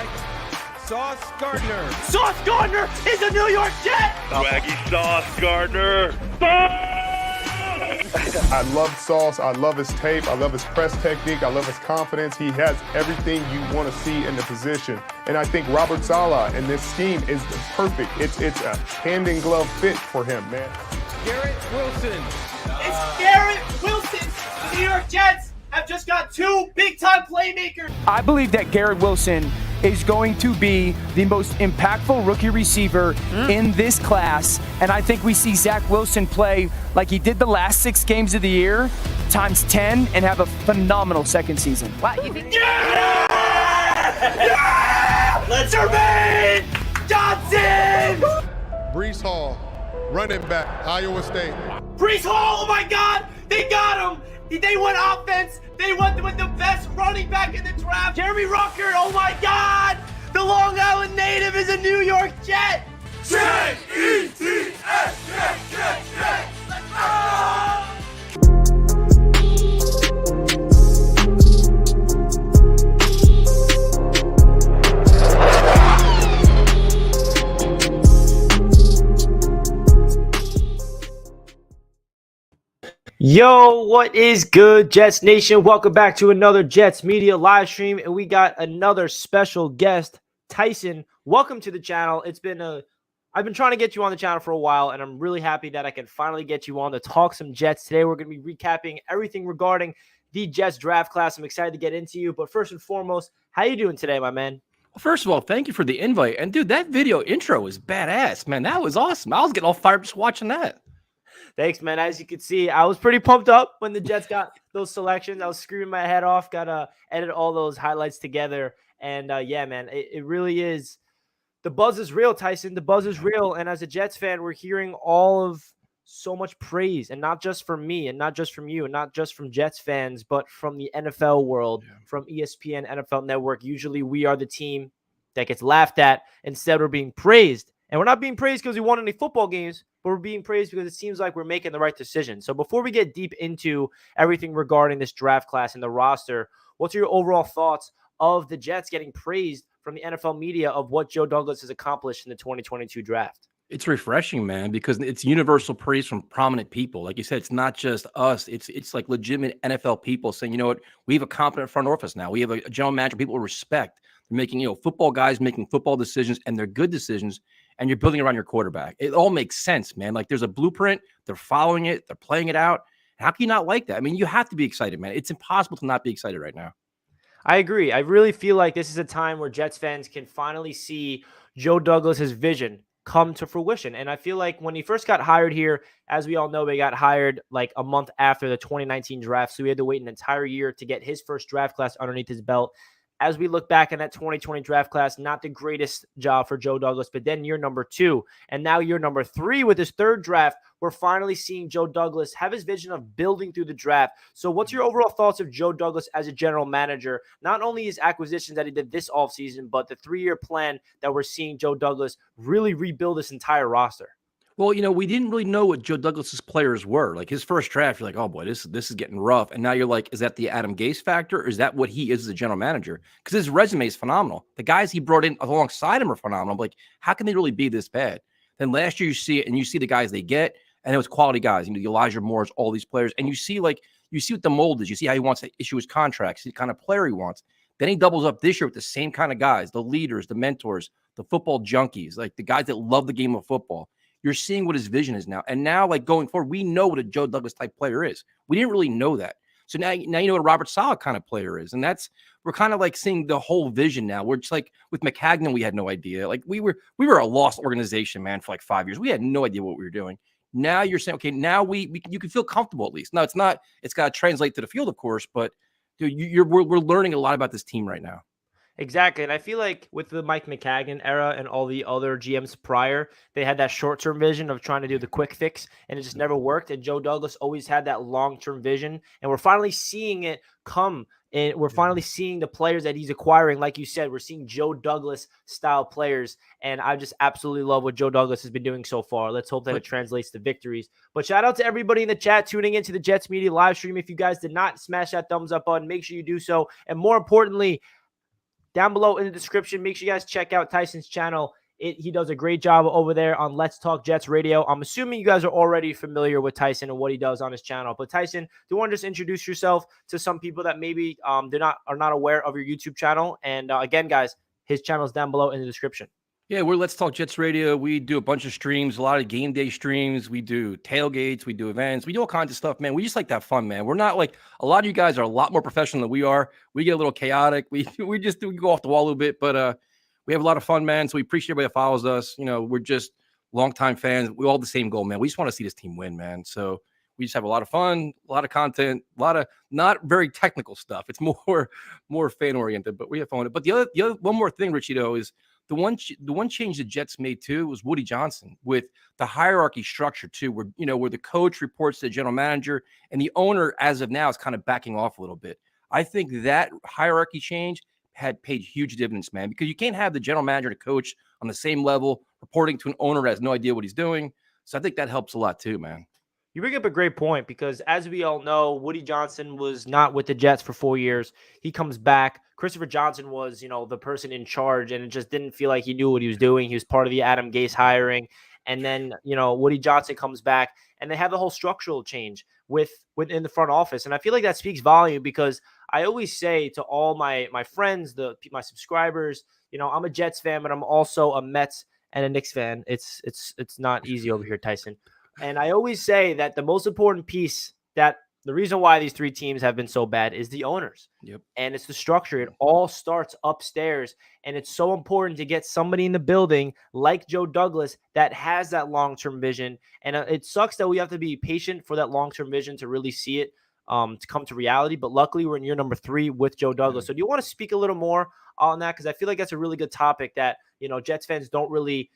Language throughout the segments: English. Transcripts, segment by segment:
quarterback, Sauce Gardner. Sauce Gardner is a New York Jet! Swaggy Sauce Gardner. I love Sauce. I love his tape. I love his press technique. I love his confidence. He has everything you want to see in the position. And I think Robert Saleh in this scheme is perfect. It's a hand-in-glove fit for him, man. Garrett Wilson. It's Garrett Wilson! The New York Jets have just got two big-time playmakers! I believe that Garrett Wilson is going to be the most impactful rookie receiver in this class. And I think we see Zach Wilson play like he did the last 6 games of the year, times 10, and have a phenomenal second season. Wow, you think? Yeah! Yeah! Let's Jermaine Johnson! Brees Hall, running back, Iowa State. Brees Hall, oh my God! They got him! They went offense. They went with the best running back in the draft. Jeremy Rucker, oh my God! The Long Island native is a New York Jet! J-E-T-S, Jet! Let's go! Yo, what is good, Jets Nation? Welcome back to another Jets Media live stream, and we got another special guest, Tyson. Welcome to the channel. I've been trying to get you on the channel for a while, and I'm really happy that I can finally get you on to talk some Jets. Today, we're going to be recapping everything regarding the Jets draft class. I'm excited to get into you, but first and foremost, how you doing today, my man? Well, first of all, thank you for the invite. And dude, that video intro was badass, man. That was awesome. I was getting all fired up just watching that. Thanks, man. As you can see, I was pretty pumped up when the Jets got those selections. I was screaming my head off, got to edit all those highlights together. And yeah, man, it really is. The buzz is real, Tyson. The buzz is real. And as a Jets fan, we're hearing all of so much praise, and not just from me and not just from you and not just from Jets fans, but from the NFL world, from ESPN, NFL Network. Usually we are the team that gets laughed at. Instead, we're being praised. And we're not being praised because we won any football games, but we're being praised because it seems like we're making the right decision. So before we get deep into everything regarding this draft class and the roster, what's your overall thoughts of the Jets getting praised from the NFL media of what Joe Douglas has accomplished in the 2022 draft? It's refreshing, man, because it's universal praise from prominent people. Like you said, it's not just us. It's like legitimate NFL people saying, you know what, we have a competent front office now. We have a general manager people respect. They're making, football guys making football decisions, and they're good decisions. And you're building around your quarterback. It all makes sense, man. Like there's a blueprint. They're following it. They're playing it out. How can you not like that? I mean, you have to be excited, man. It's impossible to not be excited right now. I agree. I really feel like this is a time where Jets fans can finally see Joe Douglas's vision come to fruition. And I feel like when he first got hired here, as we all know, he got hired like a month after the 2019 draft. So we had to wait an entire year to get his first draft class underneath his belt. As we look back in that 2020 draft class, not the greatest job for Joe Douglas, but then year number 2, and now year number 3 with his third draft, we're finally seeing Joe Douglas have his vision of building through the draft. So what's your overall thoughts of Joe Douglas as a general manager? Not only his acquisitions that he did this offseason, but the 3-year plan that we're seeing Joe Douglas really rebuild this entire roster. Well, we didn't really know what Joe Douglas's players were. Like his first draft, you're like, oh boy, this is getting rough. And now you're like, is that the Adam Gase factor, or is that what he is as a general manager? Because his resume is phenomenal. The guys he brought in alongside him are phenomenal. Like, how can they really be this bad? Then last year you see it, and you see the guys they get, and it was quality guys. The Elijah Moores, all these players, and you see what the mold is. You see how he wants to issue his contracts, the kind of player he wants. Then he doubles up this year with the same kind of guys, the leaders, the mentors, the football junkies, like the guys that love the game of football. You're seeing what his vision is now. And now, like going forward, we know what a Joe Douglas type player is. We didn't really know that. So now you know what a Robert Saleh kind of player is. And we're kind of like seeing the whole vision now. We're just like with McCagnon, we had no idea. Like we were a lost organization, man, for like 5 years. We had no idea what we were doing. Now you're saying, okay, now you can feel comfortable at least. No, it's not. It's got to translate to the field, of course. But dude, we're learning a lot about this team right now. Exactly. And I feel like with the Mike McCagnon era and all the other GMs prior, they had that short-term vision of trying to do the quick fix, and it just never worked. And Joe Douglas always had that long-term vision, and we're finally seeing it come. And we're finally seeing the players that he's acquiring. Like you said, we're seeing Joe Douglas-style players, and I just absolutely love what Joe Douglas has been doing so far. Let's hope that it translates to victories. But shout out to everybody in the chat tuning into the Jets Media live stream. If you guys did not smash that thumbs up button, make sure you do so. And more importantly, down below in the description. Make sure you guys check out Tyson's channel. He does a great job over there on Let's Talk Jets Radio. I'm assuming you guys are already familiar with Tyson and what he does on his channel. But Tyson, do you want to just introduce yourself to some people that maybe are not aware of your YouTube channel? And again, guys, his channel is down below in the description. Yeah, we're Let's Talk Jets Radio. We do a bunch of streams, a lot of game day streams. We do tailgates, we do events, we do all kinds of stuff, man. We just like to have fun, man. We're not like a lot of you guys are a lot more professional than we are. We get a little chaotic. We go off the wall a little bit, but we have a lot of fun, man. So we appreciate everybody that follows us. You know, we're just longtime fans. We all have the same goal, man. We just want to see this team win, man. So we just have a lot of fun, a lot of content, a lot of not very technical stuff. It's more fan oriented, but we have fun. But the other one more thing, Richie, though, is the one change the Jets made too was Woody Johnson with the hierarchy structure too, where the coach reports to the general manager and the owner, as of now, is kind of backing off a little bit. I think that hierarchy change had paid huge dividends, man, because you can't have the general manager and coach on the same level reporting to an owner that has no idea what he's doing. So I think that helps a lot too, man. You bring up a great point because, as we all know, Woody Johnson was not with the Jets for 4 years. He comes back. Christopher Johnson was, the person in charge, and it just didn't feel like he knew what he was doing. He was part of the Adam Gase hiring. And then, Woody Johnson comes back, and they have the whole structural change within the front office. And I feel like that speaks volume because I always say to all my friends, my subscribers, I'm a Jets fan, but I'm also a Mets and a Knicks fan. It's not easy over here, Tyson. And I always say that the most important piece, that the reason why these three teams have been so bad, is the owners. Yep. And it's the structure. It all starts upstairs. And it's so important to get somebody in the building like Joe Douglas that has that long-term vision. And it sucks that we have to be patient for that long-term vision to really see it to come to reality. But luckily, we're in year number 3 with Joe Douglas. So do you want to speak a little more on that? Because I feel like that's a really good topic that, Jets fans don't really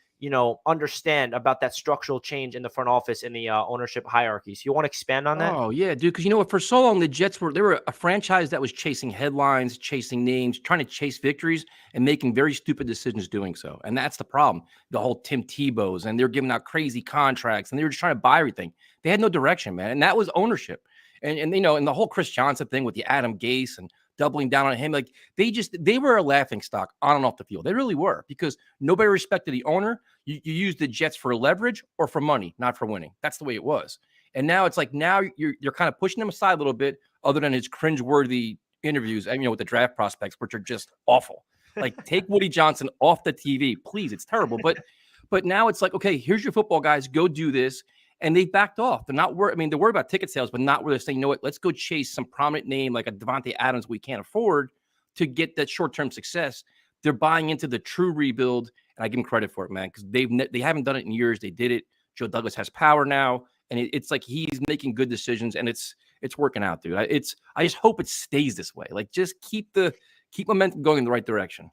understand about that structural change in the front office and the ownership hierarchy. So you want to expand on that? Oh, yeah, dude. Because you know what? For so long, the Jets were a franchise that was chasing headlines, chasing names, trying to chase victories, and making very stupid decisions doing so. And that's the problem. The whole Tim Tebow's, and they're giving out crazy contracts, and they were just trying to buy everything. They had no direction, man. And that was ownership. And and the whole Chris Johnson thing with the Adam Gase and doubling down on him, like they were a laughing stock on and off the field. They really were, because nobody respected the owner. You used the Jets for leverage or for money, not for winning. That's the way it was. And now it's like, now you're kind of pushing him aside a little bit, other than his cringeworthy interviews, with the draft prospects, which are just awful. Like, take Woody Johnson off the TV, please. It's terrible. But now it's like, okay, here's your football guys, go do this. And they backed off. They're not worried. I mean, they're worried about ticket sales, but not where they're saying, you know what, let's go chase some prominent name like a Devontae Adams we can't afford to get that short-term success. They're buying into the true rebuild, and I give them credit for it, man, because they haven't done it in years. They did it. Joe Douglas has power now, and it's like he's making good decisions, and it's working out, dude. I just hope it stays this way. Like, just keep momentum going in the right direction.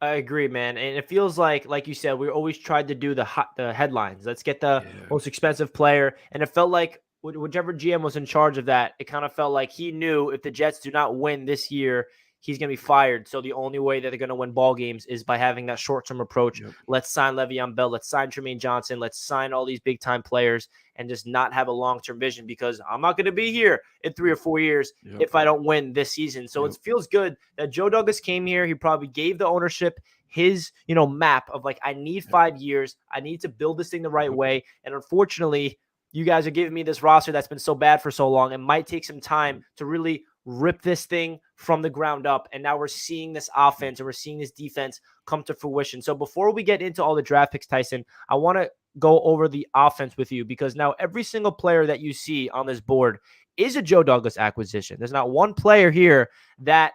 I agree, man. And it feels like you said, we always tried to do the headlines. Let's get the most expensive player. And it felt like whichever GM was in charge of that, it kind of felt like he knew if the Jets do not win this year, he's going to be fired. So the only way that they're going to win ball games is by having that short-term approach. Yep. Let's sign Le'Veon Bell. Let's sign Jermaine Johnson. Let's sign all these big-time players and just not have a long-term vision, because I'm not going to be here in 3 or 4 years if I don't win this season. So it feels good that Joe Douglas came here. He probably gave the ownership his, map of like, I need 5 years. I need to build this thing the right way. And unfortunately, you guys are giving me this roster that's been so bad for so long. It might take some time to really rip this thing from the ground up. And now we're seeing this offense and we're seeing this defense come to fruition. So before we get into all the draft picks, Tyson, I want to go over the offense with you, because now every single player that you see on this board is a Joe Douglas acquisition. There's not one player here that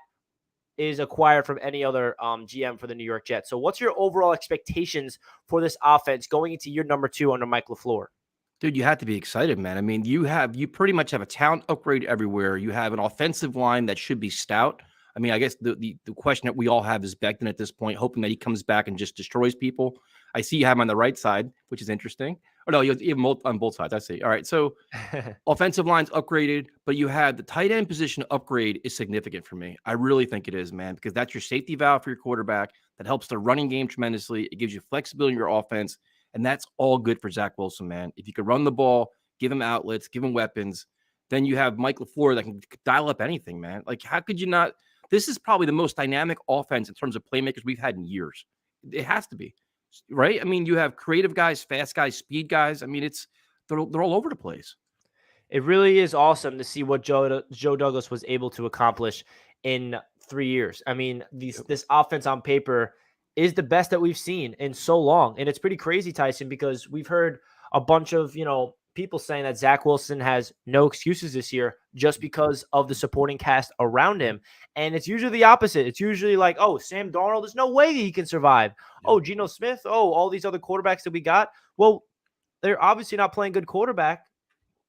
is acquired from any other GM for the New York Jets. So what's your overall expectations for this offense going into year number 2 under Mike LaFleur? Dude, you have to be excited, man. I mean, you pretty much have a talent upgrade everywhere. You have an offensive line that should be stout. I mean, I guess the question that we all have is Becton at this point, hoping that he comes back and just destroys people. I see you have him on the right side, which is interesting. Or no, you have him on both sides. I see. All right, so offensive line's upgraded, but you had the tight end position upgrade is significant for me. I really think it is, man, because that's your safety valve for your quarterback. That helps the running game tremendously. It gives you flexibility in your offense. And that's all good for Zach Wilson, man. If you could run the ball, give him outlets, give him weapons, then you have Mike LaFleur that can dial up anything, man. Like, how could you not? this is probably the most dynamic offense in terms of playmakers we've had in years. It has to be, right? I mean, you have creative guys, fast guys, speed guys. I mean, they're all over the place. It really is awesome to see what Joe Douglas was able to accomplish in 3 years. I mean, this offense on paper is the best that we've seen in so long. And it's pretty crazy, Tyson, because we've heard a bunch of, people saying that Zach Wilson has no excuses this year just because of the supporting cast around him. And it's usually the opposite. It's usually like, oh, Sam Darnold, there's no way that he can survive. Oh, Geno Smith. Oh, all these other quarterbacks that we got. Well, they're obviously not playing good quarterback.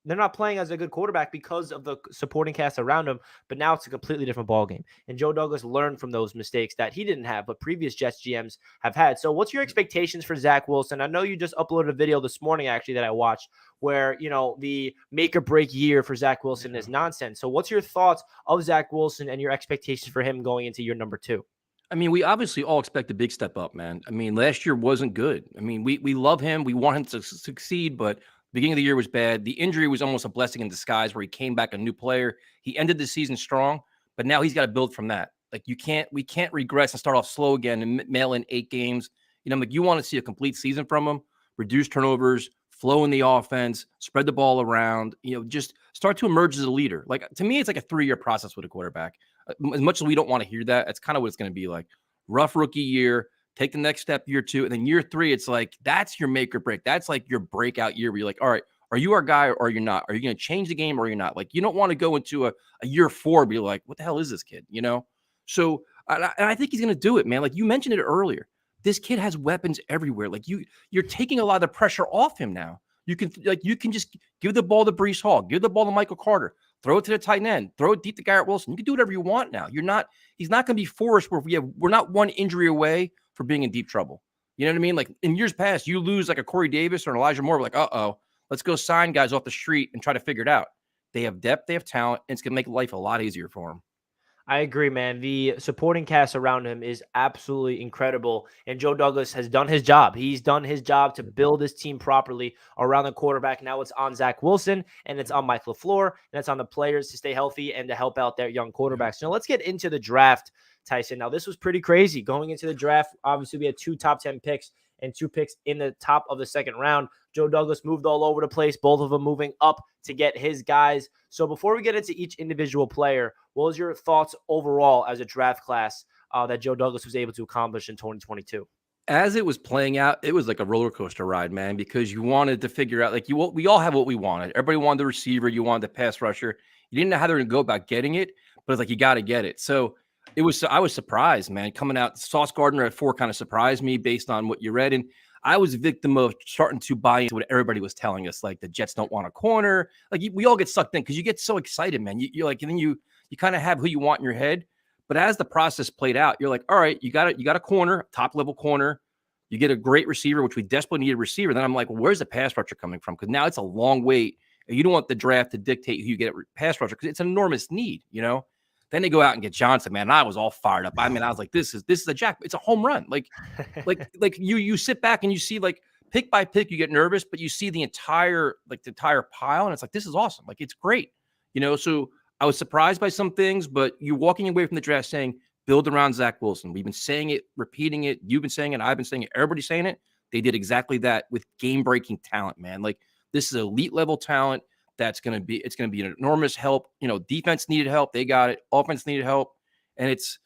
They're not playing as a good quarterback because of the supporting cast around him, but now it's a completely different ballgame. And Joe Douglas learned from those mistakes that he didn't have, but previous Jets GMs have had. So what's your expectations for Zach Wilson? I know you just uploaded a video this morning, actually, that I watched where, the make or break year for Zach Wilson is nonsense. So what's your thoughts of Zach Wilson and your expectations for him going into year number 2? I mean, we obviously all expect a big step up, man. I mean, last year wasn't good. I mean, we love him. We want him to succeed, but beginning of the year was bad. The injury was almost a blessing in disguise where he came back a new player. He ended the season strong, but now he's got to build from that. Like we can't regress and start off slow again and mail in 8 games. You want to see a complete season from him, reduce turnovers, flow in the offense, spread the ball around, just start to emerge as a leader. Like to me, it's like a 3-year process with a quarterback. As much as we don't want to hear that, it's kind of what it's going to be like. Rough rookie year. Take the next step year 2. And then year 3, it's like, that's your make or break. That's like your breakout year where you're like, all right, are you our guy or you're not? Are you going to change the game or you're not? Like, you don't want to go into a year 4 and be like, what the hell is this kid? So I think he's going to do it, man. Like you mentioned it earlier. This kid has weapons everywhere. Like you're taking a lot of the pressure off him now. You can just give the ball to Breece Hall, give the ball to Michael Carter, throw it to the tight end, throw it deep to Garrett Wilson. You can do whatever you want now. He's not going to be forced where we're not one injury away for being in deep trouble. You know what I mean? Like in years past, you lose like a Corey Davis or an Elijah Moore. We're like, let's go sign guys off the street and try to figure it out. They have depth, they have talent, and it's going to make life a lot easier for them. I agree, man. The supporting cast around him is absolutely incredible. And Joe Douglas has done his job. He's done his job to build his team properly around the quarterback. Now it's on Zach Wilson, and it's on Mike LaFleur, and it's on the players to stay healthy and to help out their young quarterbacks. So let's get into the draft, Tyson. Now, this was pretty crazy. Going into the draft, obviously, we had 2 top 10 picks and 2 picks in the top of the 2nd round. Joe Douglas moved all over the place, both of them moving up to get his guys. So before we get into each individual player, what was your thoughts overall as a draft class that Joe Douglas was able to accomplish in 2022? As it was playing out, it was like a roller coaster ride, man, because you wanted to figure out, like we all have what we wanted. Everybody wanted the receiver. You wanted the pass rusher. You didn't know how they were going to go about getting it, but it's like, you got to get it. So I was surprised, man, coming out. Sauce Gardner at 4 kind of surprised me based on what you read. And I was a victim of starting to buy into what everybody was telling us, like the Jets don't want a corner. Like we all get sucked in because you get so excited, man. You're like, and then you kind of have who you want in your head. But as the process played out, you're like, all right, you got a corner, top level corner. You get a great receiver, which we desperately need a receiver. Then I'm like, well, where's the pass rusher coming from? Because now it's a long wait. And you don't want the draft to dictate who you get at pass rusher because it's an enormous need, Then they go out and get Johnson, man. And I was all fired up. I mean, I was like, this is a jack. It's a home run. Like you sit back and you see like pick by pick, you get nervous, but you see the entire pile, and it's like, this is awesome. Like it's great, So I was surprised by some things, but you're walking away from the draft saying, build around Zach Wilson. We've been saying it, repeating it. You've been saying it. I've been saying it. Everybody's saying it. They did exactly that with game-breaking talent, man. Like this is elite level talent. It's going to be an enormous help. Defense needed help. They got it. Offense needed help. And it's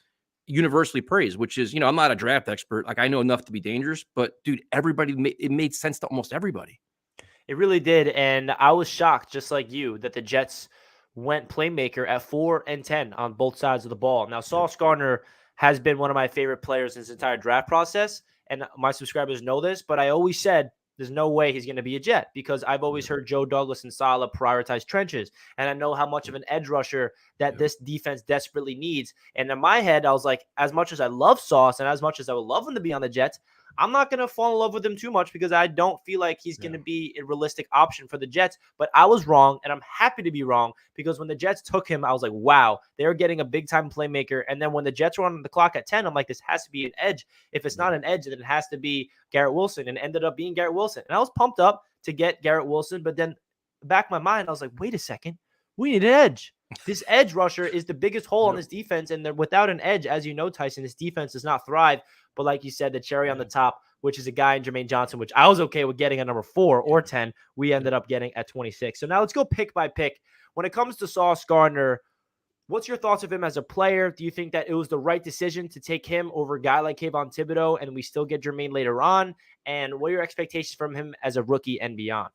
universally praised, which is, I'm not a draft expert. Like I know enough to be dangerous, but dude, it made sense to almost everybody. It really did. And I was shocked, just like you, that the Jets went playmaker at 4 and 10 on both sides of the ball. Now, Sauce Gardner has been one of my favorite players in this entire draft process. And my subscribers know this, but I always said, there's no way he's going to be a Jet because I've always heard Joe Douglas and Saleh prioritize trenches. And I know how much of an edge rusher that this defense desperately needs. And in my head, I was like, as much as I love Sauce and as much as I would love him to be on the Jets, I'm not going to fall in love with him too much because I don't feel like he's going to be a realistic option for the Jets. But I was wrong, and I'm happy to be wrong because when the Jets took him, I was like, wow, they're getting a big-time playmaker. And then when the Jets were on the clock at 10, I'm like, this has to be an edge. If it's not an edge, then it has to be Garrett Wilson, and it ended up being Garrett Wilson. And I was pumped up to get Garrett Wilson, but then back in my mind, I was like, wait a second. We need an edge. This edge rusher is the biggest hole on this defense, and without an edge, as you know, Tyson, this defense does not thrive. But like you said, the cherry on the top, which is a guy in Jermaine Johnson, which I was okay with getting at number 4 or 10, we ended up getting at 26. So now let's go pick by pick. When it comes to Sauce Gardner, what's your thoughts of him as a player? Do you think that it was the right decision to take him over a guy like Kayvon Thibodeau, and we still get Jermaine later on? And what are your expectations from him as a rookie and beyond?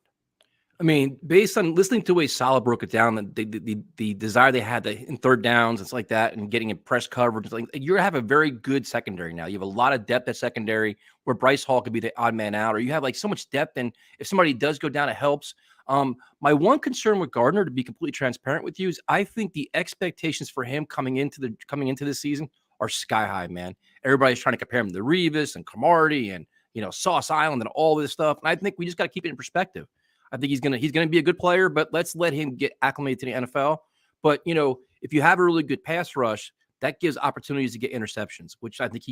I mean, based on listening to the way Salah broke it down, the desire they had in third downs, it's like that, and getting in press coverage, like you have a very good secondary now. You have a lot of depth at secondary where Bryce Hall could be the odd man out, or you have like so much depth, and if somebody does go down, it helps. My one concern with Gardner, to be completely transparent with you, is I think the expectations for him coming into this season are sky high, man. Everybody's trying to compare him to Revis and Cromartie and Sauce Island and all this stuff, and I think we just got to keep it in perspective. I think he's gonna be a good player, but let's let him get acclimated to the NFL. But if you have a really good pass rush, that gives opportunities to get interceptions, which I think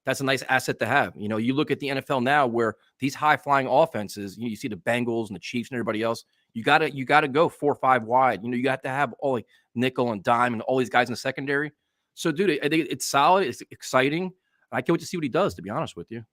that's a nice asset to have. You look at the NFL now where these high flying offenses, you see the Bengals and the Chiefs and everybody else. You gotta go 4 or 5 wide. You got to have all like nickel and dime and all these guys in the secondary. So, dude, I think it's solid. It's exciting. I can't wait to see what he does, to be honest with you.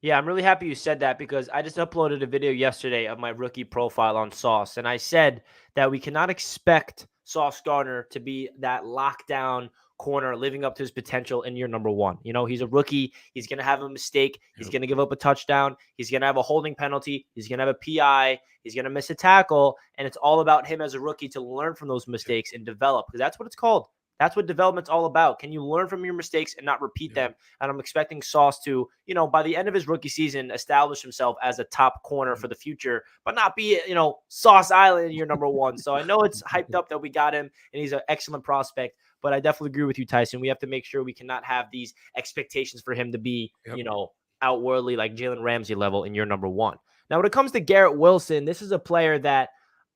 Yeah, I'm really happy you said that because I just uploaded a video yesterday of my rookie profile on Sauce, and I said that we cannot expect Sauce Gardner to be that lockdown corner living up to his potential in year number 1. He's a rookie. He's going to have a mistake. He's going to give up a touchdown. He's going to have a holding penalty. He's going to have a PI. He's going to miss a tackle, and it's all about him as a rookie to learn from those mistakes and develop, because that's what it's called. That's what development's all about. Can you learn from your mistakes and not repeat them? And I'm expecting Sauce to, by the end of his rookie season, establish himself as a top corner for the future, but not be, Sauce Island in year number 1. So I know it's hyped up that we got him and he's an excellent prospect, but I definitely agree with you, Tyson. We have to make sure we cannot have these expectations for him to be, outwardly like Jalen Ramsey level in year number 1. Now, when it comes to Garrett Wilson, this is a player that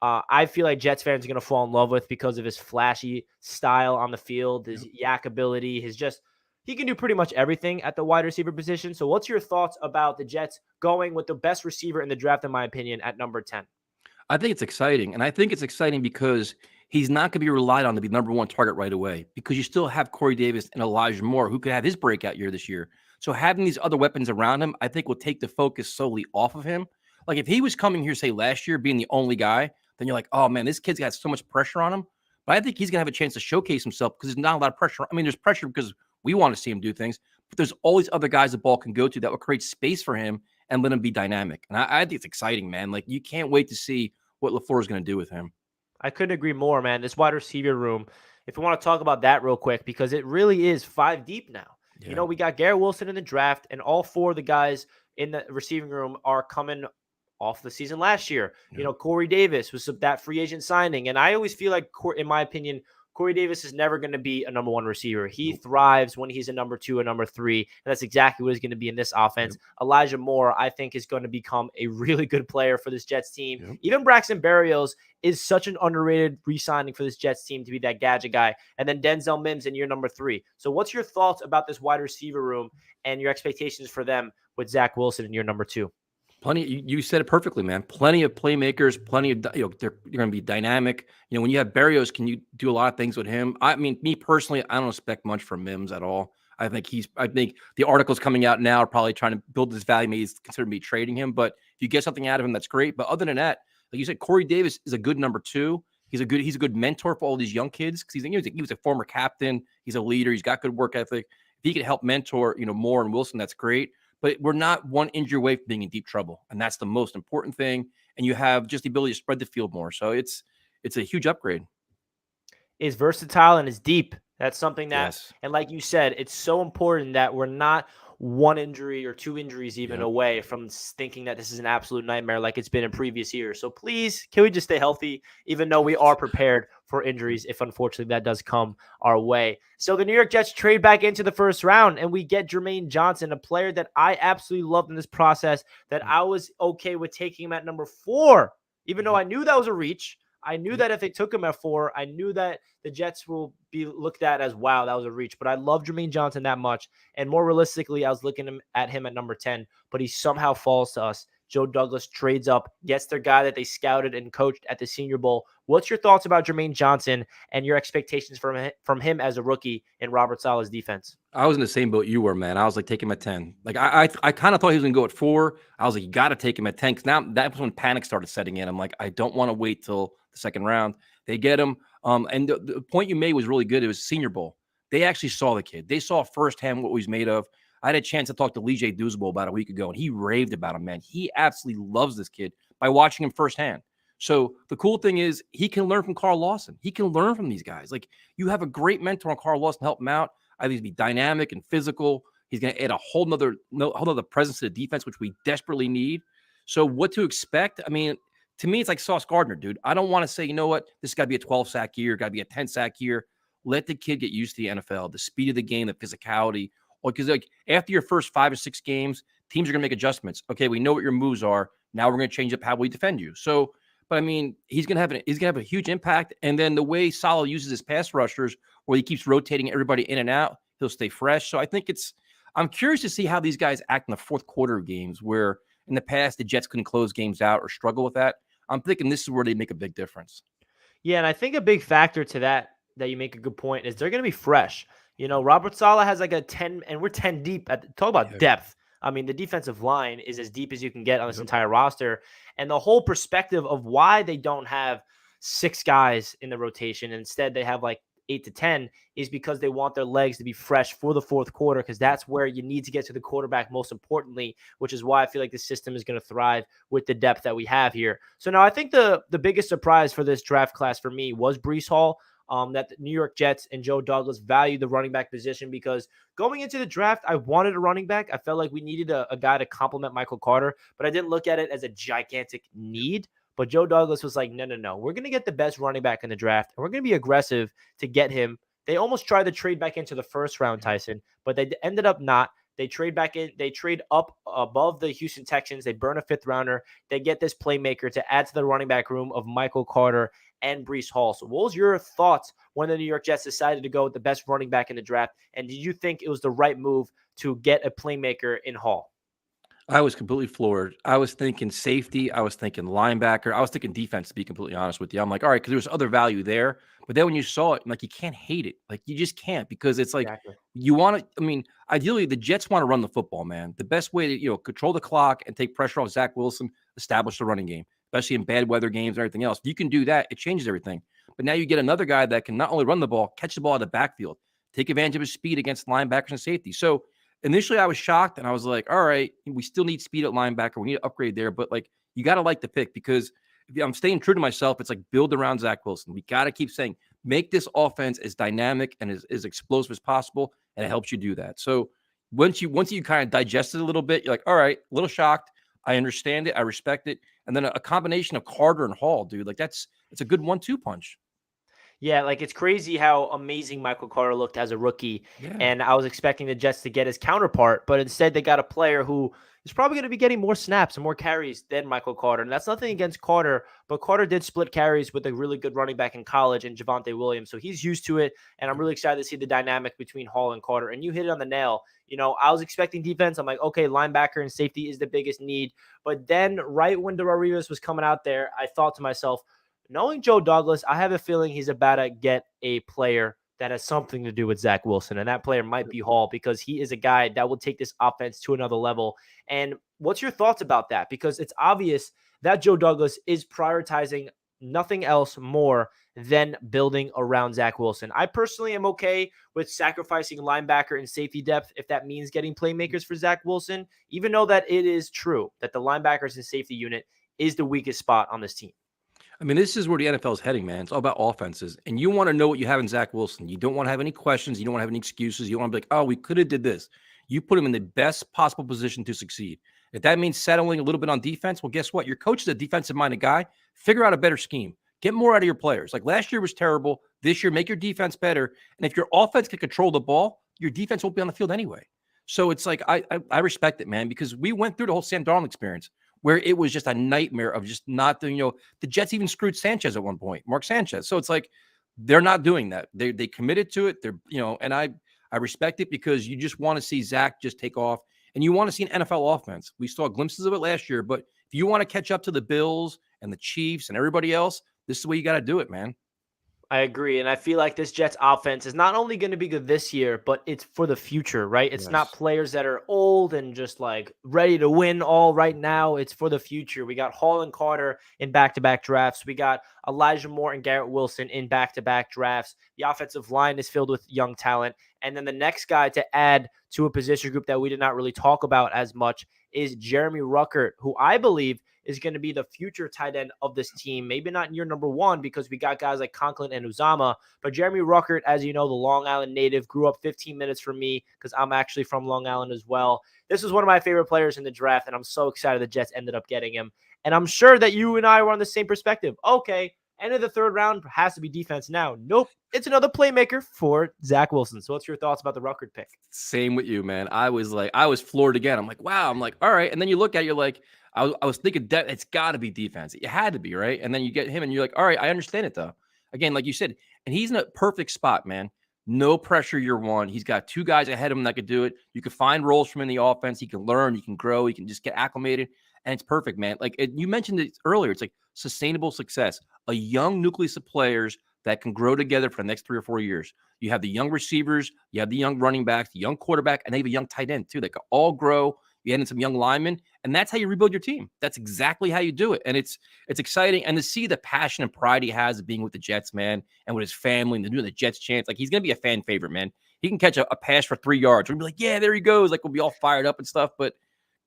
I feel like Jets fans are going to fall in love with because of his flashy style on the field, his yak ability, he can do pretty much everything at the wide receiver position. So what's your thoughts about the Jets going with the best receiver in the draft, in my opinion, at number 10? I think it's exciting. And I think it's exciting because he's not going to be relied on to be number 1 target right away, because you still have Corey Davis and Elijah Moore who could have his breakout year this year. So having these other weapons around him, I think will take the focus solely off of him. Like if he was coming here, say last year, being the only guy, then you're like, oh man, this kid's got so much pressure on him. But I think he's going to have a chance to showcase himself because there's not a lot of pressure. I mean, there's pressure because we want to see him do things, but there's all these other guys the ball can go to that will create space for him and let him be dynamic. And I think it's exciting, man. Like you can't wait to see what LaFleur is going to do with him. I couldn't agree more, man. This wide receiver room, if you want to talk about that real quick, because it really is 5 deep now. Yeah. We got Garrett Wilson in the draft, and all 4 of the guys in the receiving room are coming off the season last year. Yeah. Corey Davis was that free agent signing. And I always feel like, in my opinion, Corey Davis is never going to be a number 1 receiver. He thrives when he's a number 2 or number 3. And that's exactly what he's going to be in this offense. Yep. Elijah Moore, I think, is going to become a really good player for this Jets team. Yep. Even Braxton Berrios is such an underrated re-signing for this Jets team to be that gadget guy. And then Denzel Mims in year number 3. So what's your thoughts about this wide receiver room and your expectations for them with Zach Wilson in year number 2? Plenty. You said it perfectly, man. Plenty of playmakers. Plenty of they're going to be dynamic. When you have Berrios, can you do a lot of things with him? I mean, me personally, I don't expect much from Mims at all. I think the articles coming out now are probably trying to build this value. Maybe he's considering me trading him, but if you get something out of him, that's great. But other than that, like you said, Corey Davis is a good number 2. He's a good mentor for all these young kids because he was a former captain. He's a leader. He's got good work ethic. If he can help mentor, Moore and Wilson, that's great. But we're not one injury away from being in deep trouble. And that's the most important thing. And you have just the ability to spread the field more. So it's a huge upgrade. Is versatile and is deep. That's something that, yes. And like you said, it's so important that we're not 1 injury or 2 injuries even away from thinking that this is an absolute nightmare like it's been in previous years. So please, can we just stay healthy, even though we are prepared for injuries if unfortunately that does come our way. So the New York Jets trade back into the first round and we get Jermaine Johnson, a player that I absolutely loved in this process, that I was okay with taking him at number 4, even though I knew that was a reach. I knew that if they took him at 4, I knew that the Jets will be looked at as, wow, that was a reach. But I love Jermaine Johnson that much. And more realistically, I was looking at him at number 10, but he somehow falls to us Joe Douglas trades up, gets their guy that they scouted and coached at the Senior Bowl. What's your thoughts about Jermaine Johnson and your expectations from him as a rookie in Robert Saleh's defense? I was in the same boat you were, man. I was like, take him at 10. Like, I kind of thought he was going to go at 4. I was like, you got to take him at 10. Because now that was when panic started setting in. I'm like, I don't want to wait till the second round. They get him. And the point you made was really good. It was Senior Bowl. They actually saw the kid. They saw firsthand what he's made of. I had a chance to talk to Lee J. Douzable about a week ago, and he raved about him, man. He absolutely loves this kid by watching him firsthand. So the cool thing is he can learn from Carl Lawson. He can learn from these guys. Like, you have a great mentor on Carl Lawson to help him out. I think he's be dynamic and physical. He's going to add a whole nother presence to the defense, which we desperately need. So what to expect? I mean, to me, it's like Sauce Gardner, dude. I don't want to say, you know what, this got to be a 12-sack year, got to be a 10-sack year. Let the kid get used to the NFL, the speed of the game, the physicality. Because like after your first 5 or 6 games, teams are going to make adjustments. Okay, we know what your moves are. Now we're going to change up how we defend you. So, but I mean, he's going to have a huge impact. And then the way Saleh uses his pass rushers, where he keeps rotating everybody in and out, he'll stay fresh. So I think I'm curious to see how these guys act in the fourth quarter of games, where in the past the Jets couldn't close games out or struggle with that. I'm thinking this is where they make a big difference. Yeah, and I think a big factor to that you make a good point is they're going to be fresh. You know, Robert Saleh has like a 10, and we're 10 deep. Talk about depth. I mean, the defensive line is as deep as you can get on this entire roster. And the whole perspective of why they don't have 6 guys in the rotation, instead they have like 8 to 10, is because they want their legs to be fresh for the fourth quarter, because that's where you need to get to the quarterback most importantly, which is why I feel like the system is going to thrive with the depth that we have here. So now I think the biggest surprise for this draft class for me was Breece Hall. That the New York Jets and Joe Douglas value the running back position, because going into the draft, I wanted a running back. I felt like we needed a guy to complement Michael Carter, but I didn't look at it as a gigantic need. But Joe Douglas was like, no. We're going to get the best running back in the draft, and we're going to be aggressive to get him. They almost tried to trade back into the first round, Tyson, but they ended up not. They trade back in. They trade up above the Houston Texans. They burn a 5th rounder. They get this playmaker to add to the running back room of Michael Carter and Breece Hall. So what was your thoughts when the New York Jets decided to go with the best running back in the draft? And did you think it was the right move to get a playmaker in Hall? I was completely floored. I was thinking safety. I was thinking linebacker. I was thinking defense, to be completely honest with you. I'm like, all right, because there was other value there. But then when you saw it, like, you can't hate it. Like, you just can't, because it's like you want to, I mean, ideally the Jets want to run the football, man. The best way to, control the clock and take pressure off Zach Wilson, establish the running game, especially in bad weather games and everything else. If you can do that, it changes everything. But now you get another guy that can not only run the ball, catch the ball out of the backfield, take advantage of his speed against linebackers and safety. So initially I was shocked, and I was like, all right, we still need speed at linebacker. We need to upgrade there. But like, you got to like the pick, because if I'm staying true to myself, it's like build around Zach Wilson. We got to keep saying, make this offense as dynamic and as explosive as possible. And it helps you do that. So once you kind of digest it a little bit, you're like, all right, a little shocked. I understand it. I respect it. And then a combination of Carter and Hall, dude, like it's a good 1-2 punch. Yeah, like, it's crazy how amazing Michael Carter looked as a rookie. Yeah. And I was expecting the Jets to get his counterpart, but instead they got a player who is probably going to be getting more snaps and more carries than Michael Carter. And that's nothing against Carter, but Carter did split carries with a really good running back in college in Javonte Williams. So he's used to it. And I'm really excited to see the dynamic between Hall and Carter. And you hit it on the nail. I was expecting defense. I'm like, okay, linebacker and safety is the biggest need. But then right when Darrelle Revis was coming out there, I thought to myself, knowing Joe Douglas, I have a feeling he's about to get a player that has something to do with Zach Wilson. And that player might be Hall, because he is a guy that will take this offense to another level. And what's your thoughts about that? Because it's obvious that Joe Douglas is prioritizing nothing else more than building around Zach Wilson. I personally am okay with sacrificing linebacker and safety depth if that means getting playmakers for Zach Wilson, even though that it is true that the linebackers and safety unit is the weakest spot on this team. I mean, this is where the NFL is heading, man. It's all about offenses. And you want to know what you have in Zach Wilson. You don't want to have any questions. You don't want to have any excuses. You want to be like, oh, we could have did this. You put him in the best possible position to succeed. If that means settling a little bit on defense, well, guess what? Your coach is a defensive-minded guy. Figure out a better scheme. Get more out of your players. Like, last year was terrible. This year, make your defense better. And if your offense can control the ball, your defense won't be on the field anyway. So it's like, I respect it, man, because we went through the whole Sam Darnold experience, where it was just a nightmare of just not doing, the Jets even screwed Sanchez at one point, Mark Sanchez. So it's like, they're not doing that. They committed to it. They're, and I respect it, because you just want to see Zach just take off and you want to see an NFL offense. We saw glimpses of it last year, but if you want to catch up to the Bills and the Chiefs and everybody else, this is the way you got to do it, man. I agree. And I feel like this Jets offense is not only going to be good this year, but it's for the future, right? It's not players that are old and just like ready to win all right now. It's for the future. We got Hall and Carter in back-to-back drafts. We got Elijah Moore and Garrett Wilson in back-to-back drafts. The offensive line is filled with young talent. And then the next guy to add to a position group that we did not really talk about as much is Jeremy Ruckert, who I believe is going to be the future tight end of this team. Maybe not in year number one because we got guys like Conklin and Uzama, but Jeremy Ruckert, as you know, the Long Island native, grew up 15 minutes from me because I'm actually from Long Island as well. This was one of my favorite players in the draft, and I'm so excited the Jets ended up getting him. And I'm sure that you and I were on the same perspective. Okay, end of the third round has to be defense now. Nope, it's another playmaker for Zach Wilson. So what's your thoughts about the Ruckert pick? Same with you, man. I was floored again. I'm like, wow. I'm like, all right. And then you look at it, you're like, I was thinking it's got to be defense. It had to be, right? And then you get him and you're like, all right, I understand it though. Again, like you said, and he's in a perfect spot, man. No pressure year one. He's got two guys ahead of him that could do it. You can find roles from in the offense. He can learn. He can grow. He can just get acclimated. And it's perfect, man. Like you mentioned it earlier. It's like sustainable success. A young nucleus of players that can grow together for the next 3 or 4 years. You have the young receivers. You have the young running backs, the young quarterback, and they have a young tight end too. They can all grow. You add in some young linemen, and that's how you rebuild your team. That's exactly how you do it. And it's exciting. And to see the passion and pride he has of being with the Jets, man, and with his family and doing the Jets chants, like he's going to be a fan favorite, man. He can catch a pass for 3 yards. We'll be like, yeah, there he goes. Like we'll be all fired up and stuff. But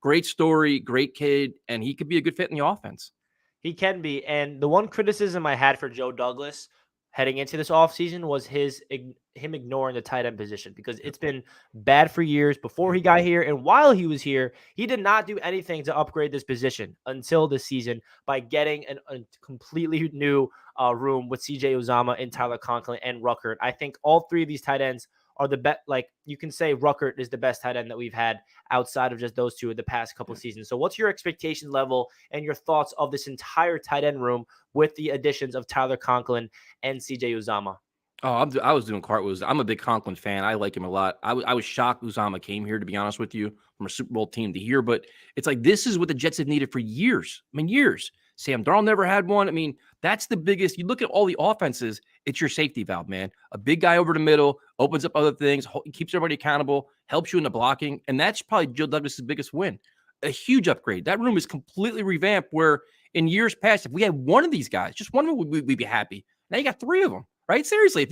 great story, great kid, and he could be a good fit in the offense. He can be. And the one criticism I had for Joe Douglas heading into this offseason was him ignoring the tight end position because it's been bad for years before he got here. And while he was here, he did not do anything to upgrade this position until this season by getting a completely new room with CJ Uzama and Tyler Conklin and Ruckert. I think all three of these tight ends are the best. Like you can say Ruckert is the best tight end that we've had outside of just those two in the past couple of seasons. So what's your expectation level and your thoughts of this entire tight end room with the additions of Tyler Conklin and CJ Uzama? Oh, I was doing cartwheels. I'm a big Conklin fan. I like him a lot. I was shocked Uzama came here, to be honest with you, from a Super Bowl team to here. But it's like this is what the Jets have needed for years. I mean, years. Sam Darnold never had one. I mean, that's the biggest. You look at all the offenses, it's your safety valve, man. A big guy over the middle, opens up other things, keeps everybody accountable, helps you in the blocking. And that's probably Joe Douglas' biggest win. A huge upgrade. That room is completely revamped where in years past, if we had one of these guys, just one of them, we'd be happy. Now you got three of them. Right? Seriously, if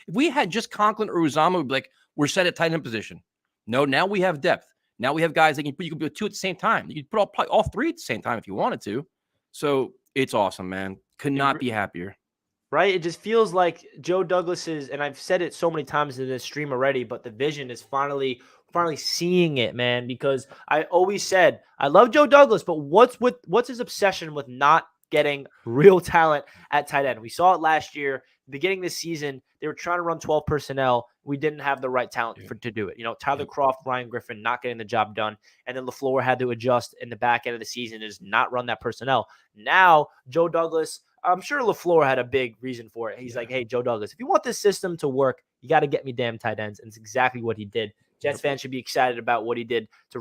we had just Conklin or Uzama, we'd be like, we're set at tight end position. No, now we have depth. Now we have guys that you can put two at the same time. You can put probably all three at the same time if you wanted to. So it's awesome, man. Could not be happier. Right? It just feels like Joe Douglas's, and I've said it so many times in this stream already, but the vision is finally seeing it, man, because I always said, I love Joe Douglas, but what's his obsession with not getting real talent at tight end? We saw it last year. Beginning this season, they were trying to run 12 personnel. We didn't have the right talent to do it. You know, Tyler Kroft, Ryan Griffin not getting the job done. And then LaFleur had to adjust in the back end of the season and just not run that personnel. Now, Joe Douglas, I'm sure LaFleur had a big reason for it. He's like, hey, Joe Douglas, if you want this system to work, you got to get me damn tight ends. And it's exactly what he did. Jets fans should be excited about what he did to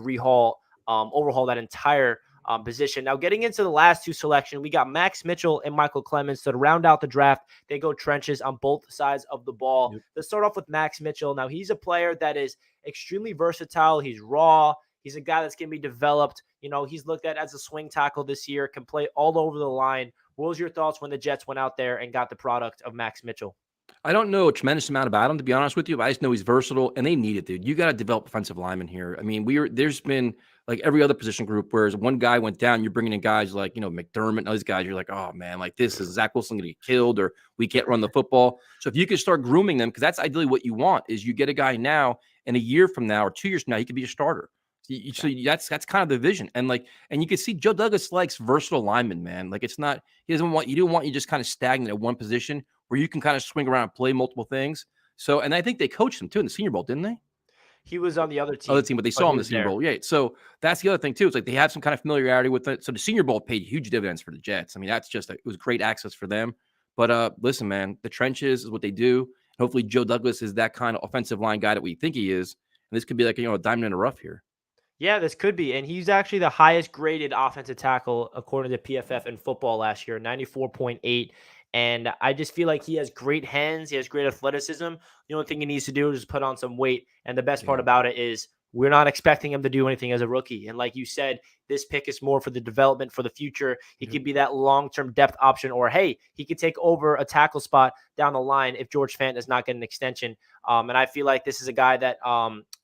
overhaul that entire position. Now, getting into the last two selection, we got Max Mitchell and Michael Clemons. So to round out the draft, they go trenches on both sides of the ball. Yep. Let's start off with Max Mitchell. Now, he's a player that is extremely versatile. He's raw. He's a guy that's going to be developed. You know, he's looked at as a swing tackle this year, can play all over the line. What was your thoughts when the Jets went out there and got the product of Max Mitchell? I don't know a tremendous amount about him, to be honest with you, but I just know he's versatile, and they need it, dude. You got to develop offensive linemen here. I mean, there's been like every other position group, whereas one guy went down, you're bringing in guys like, McDermott and those guys. You're like, oh, man, like this is Zach Wilson going to get killed or we can't run the football. So if you could start grooming them, because that's ideally what you want, is you get a guy now, and a year from now or 2 years from now, he could be a starter. So that's kind of the vision. And you can see Joe Douglas likes versatile linemen, man. Like you don't want you just kind of stagnant at one position where you can kind of swing around and play multiple things. So, and I think they coached him too in the Senior Bowl, didn't they? He was on the other team. But they saw him in the Senior Bowl. Yeah. So that's the other thing too. It's like they have some kind of familiarity with it. So the Senior Bowl paid huge dividends for the Jets. I mean, it was great access for them. But listen, man, the trenches is what they do. Hopefully Joe Douglas is that kind of offensive line guy that we think he is. And this could be like, a diamond in the rough here. Yeah, this could be. And he's actually the highest graded offensive tackle according to PFF in football last year, 94.8. And I just feel like he has great hands. He has great athleticism. The only thing he needs to do is just put on some weight. And the best part Yeah. about it is we're not expecting him to do anything as a rookie. And like you said, this pick is more for the development for the future. He could be that long-term depth option, or hey, he could take over a tackle spot down the line if George Fant does not get an extension. And I feel like this is a guy that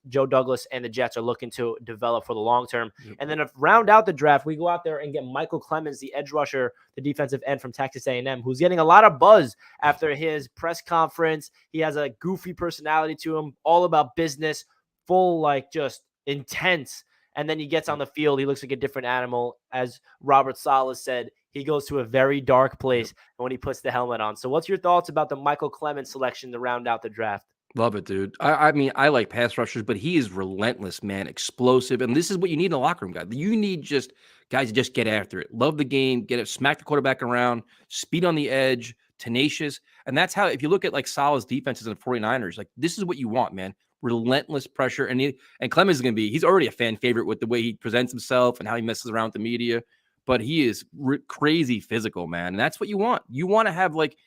Joe Douglas and the Jets are looking to develop for the long term. Yep. And then to round out the draft, we go out there and get Michael Clemons, the edge rusher, the defensive end from Texas A&M, who's getting a lot of buzz after his press conference. He has a goofy personality to him, all about business, full, like, just intense. And then he gets on the field. He looks like a different animal. As Robert Saleh said, he goes to a very dark place when he puts the helmet on. So what's your thoughts about the Michael Clemons selection to round out the draft? Love it, dude. I mean, I like pass rushers, but he is relentless, man, explosive. And this is what you need in a locker room guy. You need just guys to just get after it. Love the game, get it, smack the quarterback around, speed on the edge, tenacious. And that's how, if you look at like Saleh's defenses in the 49ers, like this is what you want, man. Relentless pressure. And Clemens is going to be, he's already a fan favorite with the way he presents himself and how he messes around with the media. But he is crazy physical, man. And that's what you want. You want to have like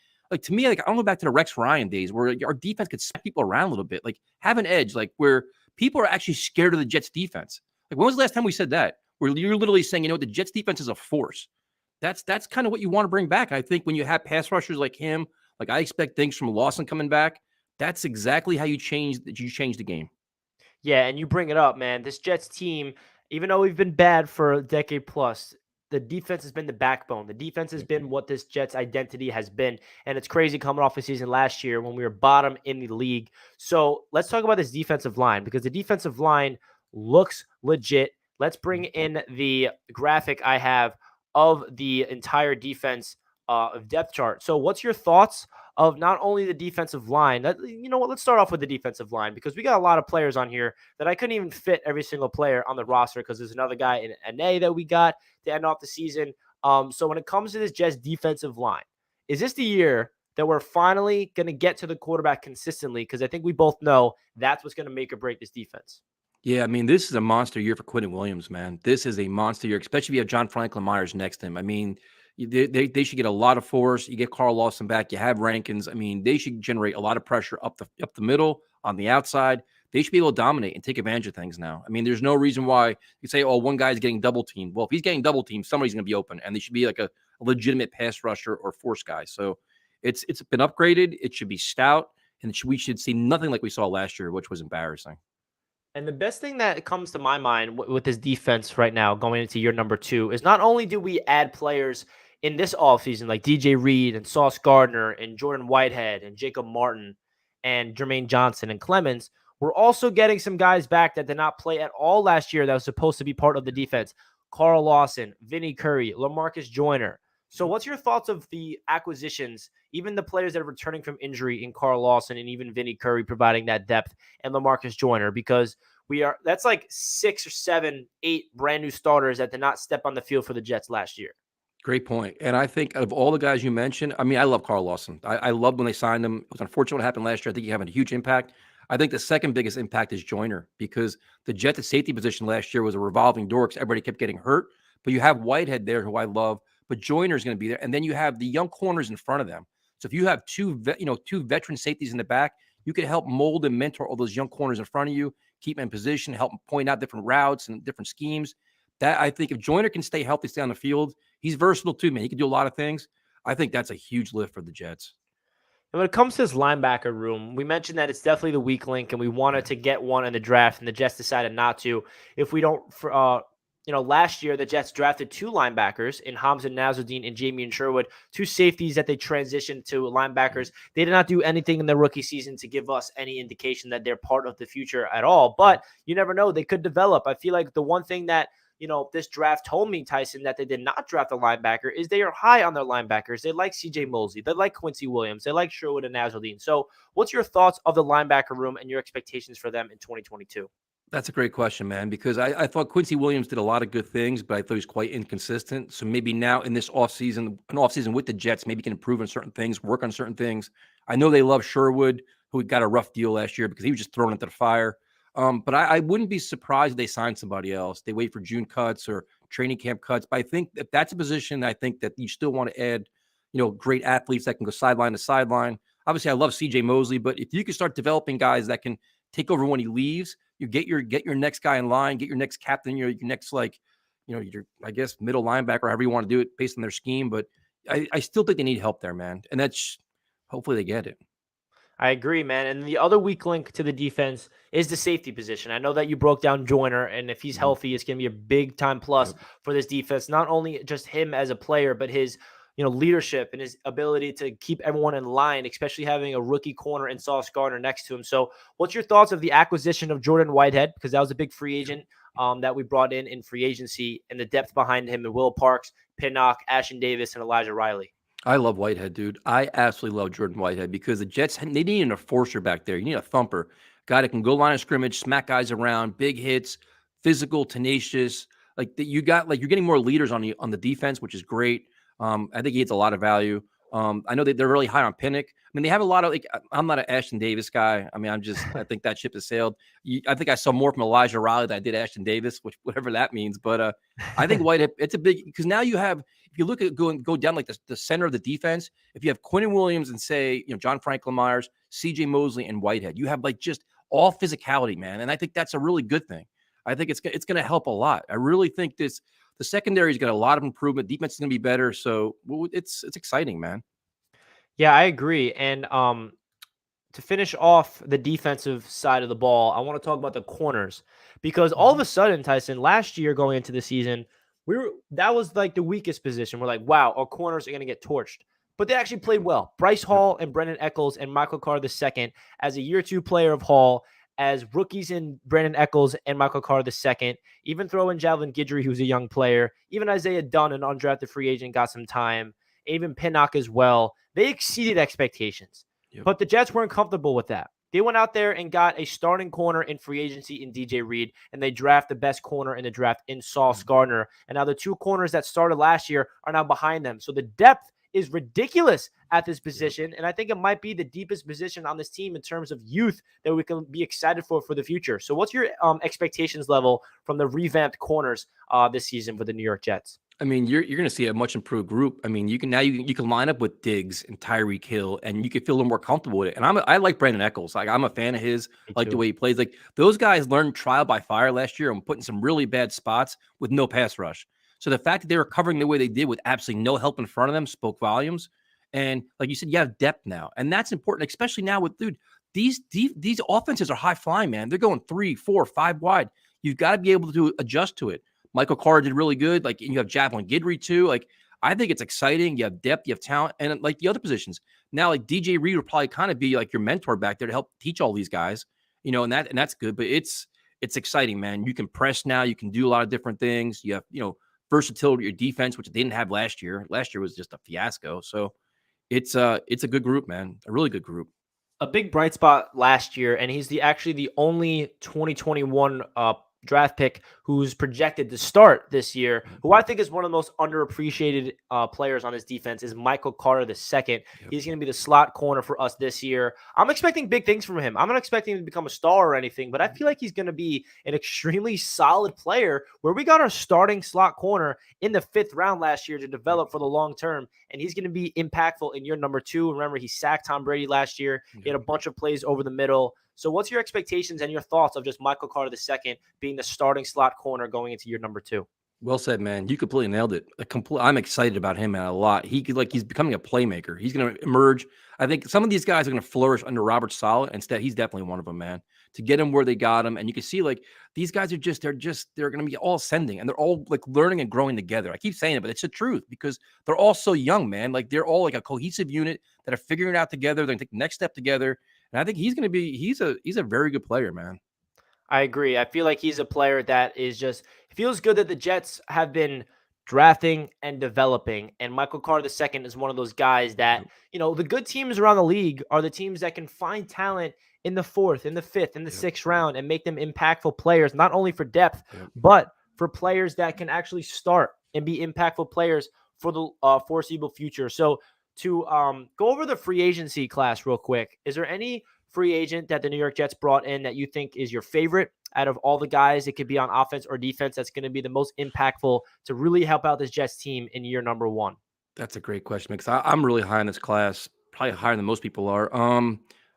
to me, like I want to go back to the Rex Ryan days where our defense could smack people around a little bit, like have an edge, like where people are actually scared of the Jets defense. Like when was the last time we said that? Where you're literally saying, you know, the Jets defense is a force. That's kind of what you want to bring back. I think when you have pass rushers like him, like I expect things from Lawson coming back. That's exactly how you change the game. Yeah, and you bring it up, man. This Jets team, even though we've been bad for a decade plus, the defense has been the backbone. The defense has been what this Jets identity has been. And it's crazy coming off a season last year when we were bottom in the league. So let's talk about this defensive line because the defensive line looks legit. Let's bring in the graphic I have of the entire defense of depth chart. So what's your thoughts of not only the defensive line? You know what? Let's start off with the defensive line because we got a lot of players on here that I couldn't even fit every single player on the roster because there's another guy in NA that we got to end off the season. So when it comes to this Jets defensive line, is this the year that we're finally going to get to the quarterback consistently? Because I think we both know that's what's going to make or break this defense. Yeah, I mean, this is a monster year for Quentin Williams, man. This is a monster year, especially if you have John Franklin Myers next to him. I mean, they should get a lot of force. You get Carl Lawson back. You have Rankins. I mean, they should generate a lot of pressure up the middle, on the outside. They should be able to dominate and take advantage of things now. I mean, there's no reason why you say, oh, one guy's getting double teamed. Well, if he's getting double teamed, somebody's going to be open, and they should be like a legitimate pass rusher or force guy. So it's been upgraded. It should be stout, and we should see nothing like we saw last year, which was embarrassing. And the best thing that comes to my mind with this defense right now going into year number 2 is not only do we add players in this offseason like DJ Reed and Sauce Gardner and Jordan Whitehead and Jacob Martin and Jermaine Johnson and Clemons, we're also getting some guys back that did not play at all last year that was supposed to be part of the defense. Carl Lawson, Vinny Curry, LaMarcus Joyner. So what's your thoughts of the acquisitions, even the players that are returning from injury in Carl Lawson and even Vinny Curry providing that depth and LaMarcus Joyner? Because that's like 6 or 7, 8 brand new starters that did not step on the field for the Jets last year. Great point. And I think of all the guys you mentioned, I mean, I love Carl Lawson. I loved when they signed him. It was unfortunate what happened last year. I think he had a huge impact. I think the second biggest impact is Joyner because the Jets at safety position last year was a revolving door because everybody kept getting hurt. But you have Whitehead there, who I love, but Joyner is going to be there. And then you have the young corners in front of them. So if you have two veteran safeties in the back, you can help mold and mentor all those young corners in front of you, keep them in position, help them point out different routes and different schemes. That I think if Joyner can stay healthy, stay on the field, he's versatile too, man. He can do a lot of things. I think that's a huge lift for the Jets. And when it comes to this linebacker room, we mentioned that it's definitely the weak link, and we wanted to get one in the draft, and the Jets decided not to. If we don't, last year the Jets drafted 2 linebackers in Hamza Nasruddin and Jamie Sherwood, 2 safeties that they transitioned to linebackers. They did not do anything in the rookie season to give us any indication that they're part of the future at all. But you never know; they could develop. I feel like the one thing that this draft told me, Tyson, that they did not draft a linebacker is they are high on their linebackers. They like CJ Mosley. They like Quincy Williams. They like Sherwood and Nasruddin. So what's your thoughts of the linebacker room and your expectations for them in 2022? That's a great question, man, because I thought Quincy Williams did a lot of good things, but I thought he was quite inconsistent. So maybe now in this offseason with the Jets, maybe he can improve on certain things, work on certain things. I know they love Sherwood, who got a rough deal last year because he was just thrown into the fire. But I wouldn't be surprised if they sign somebody else. They wait for June cuts or training camp cuts. But I think that that's a position I think that you still want to add, great athletes that can go sideline to sideline. Obviously, I love CJ Mosley, but if you can start developing guys that can take over when he leaves, you get your next guy in line, get your next captain, your next your I guess middle linebacker, however you want to do it based on their scheme. But I still think they need help there, man. And that's hopefully they get it. I agree, man. And the other weak link to the defense is the safety position. I know that you broke down Joyner, and if he's healthy, it's going to be a big time plus for this defense. Not only just him as a player, but his leadership and his ability to keep everyone in line, especially having a rookie corner in Sauce Gardner next to him. So what's your thoughts of the acquisition of Jordan Whitehead? Because that was a big free agent that we brought in free agency, and the depth behind him in Will Parks, Pinnock, Ashton Davis, and Elijah Riley. I love Whitehead, dude. I absolutely love Jordan Whitehead because the Jets, they need an enforcer back there. You need a thumper, guy that can go line of scrimmage, smack guys around, big hits, physical, tenacious. Like that, you're getting more leaders on the defense, which is great. I think he gets a lot of value. I know that they're really high on Pinnock. I mean, they have a lot of I'm not an Ashton Davis guy. I mean, I think that ship has sailed. I think I saw more from Elijah Riley than I did Ashton Davis, whatever that means. But I think Whitehead, it's a big, because now you have, if you look at go down like the center of the defense, if you have Quinnen Williams and say, John Franklin Myers, CJ Mosley, and Whitehead, you have just all physicality, man. And I think that's a really good thing. I think it's going to help a lot. I really think the secondary's got a lot of improvement. Defense is going to be better. So it's exciting, man. Yeah, I agree. And to finish off the defensive side of the ball, I want to talk about the corners, because all of a sudden, Tyson, last year going into the season, that was the weakest position. We're like, wow, our corners are going to get torched. But they actually played well. Bryce Hall and Brendan Eccles and Michael Carter II as a year 2 player of Hall, as rookies in Brandon Eccles and Michael Carter II, even throw in Javelin Guidry, who's a young player, even Isaiah Dunn, an undrafted free agent, got some time, even Pinnock as well. They exceeded expectations, but the Jets weren't comfortable with that. They went out there and got a starting corner in free agency in DJ Reed, and they draft the best corner in the draft in Sauce Gardner. And now the 2 corners that started last year are now behind them. So the depth is ridiculous at this position, and I think it might be the deepest position on this team in terms of youth that we can be excited for the future. So what's your expectations level from the revamped corners this season for the New York Jets? I mean, you're going to see a much improved group. I mean, you can line up with Diggs and Tyreek Hill, and you can feel a little more comfortable with it. And I like Brandon Eccles. I'm a fan of his. Like the way he plays. Those guys learned trial by fire last year and put in some really bad spots with no pass rush. So the fact that they were covering the way they did with absolutely no help in front of them spoke volumes. And like you said, you have depth now, and that's important, especially now with these offenses are high flying, man. They're going 3, 4, 5 wide. You've got to be able to adjust to it. Michael Carter did really good. And you have Javelin Guidry too. I think it's exciting. You have depth, you have talent, and the other positions. Now, DJ Reed will probably kind of be your mentor back there to help teach all these guys, and that's good. But it's exciting, man. You can press now. You can do a lot of different things. You have, versatility with your defense, which they didn't have last year. Last year was just a fiasco. So it's a good group, man. A really good group. A big bright spot last year, and he's actually the only 2021 draft pick who's projected to start this year, who I think is one of the most underappreciated players on his defense, is Michael Carter II. He's going to be the slot corner for us this year. I'm expecting big things from him. I'm not expecting him to become a star or anything, but I feel like he's going to be an extremely solid player, where we got our starting slot corner in the 5th round last year to develop for the long term, and he's going to be impactful in year number 2. Remember, he sacked Tom Brady last year. He had a bunch of plays over the middle. So what's your expectations and your thoughts of just Michael Carter II being the starting slot corner going into year number 2? Well said, man. You completely nailed it. I'm excited about him, man, a lot. He's becoming a playmaker. He's going to emerge. I think some of these guys are going to flourish under Robert Saleh. Instead, he's definitely one of them, man. To get him where they got him, and you can see these guys are they're going to be all ascending, and they're all learning and growing together. I keep saying it, but it's the truth, because they're all so young, man. They're all a cohesive unit that are figuring it out together. They're going to take the next step together. And I think he's a very good player, man. I agree. I feel like he's a player that is it feels good that the Jets have been drafting and developing. And Michael Carter II is one of those guys that, the good teams around the league are the teams that can find talent in the 4th, in the 5th, in the 6th round and make them impactful players, not only for depth, but for players that can actually start and be impactful players for the foreseeable future. So to go over the free agency class real quick, is there any free agent that the New York Jets brought in that you think is your favorite out of all the guys? It could be on offense or defense. That's going to be the most impactful to really help out this Jets team in year number one. That's a great question because I'm really high in this class, probably higher than most people are.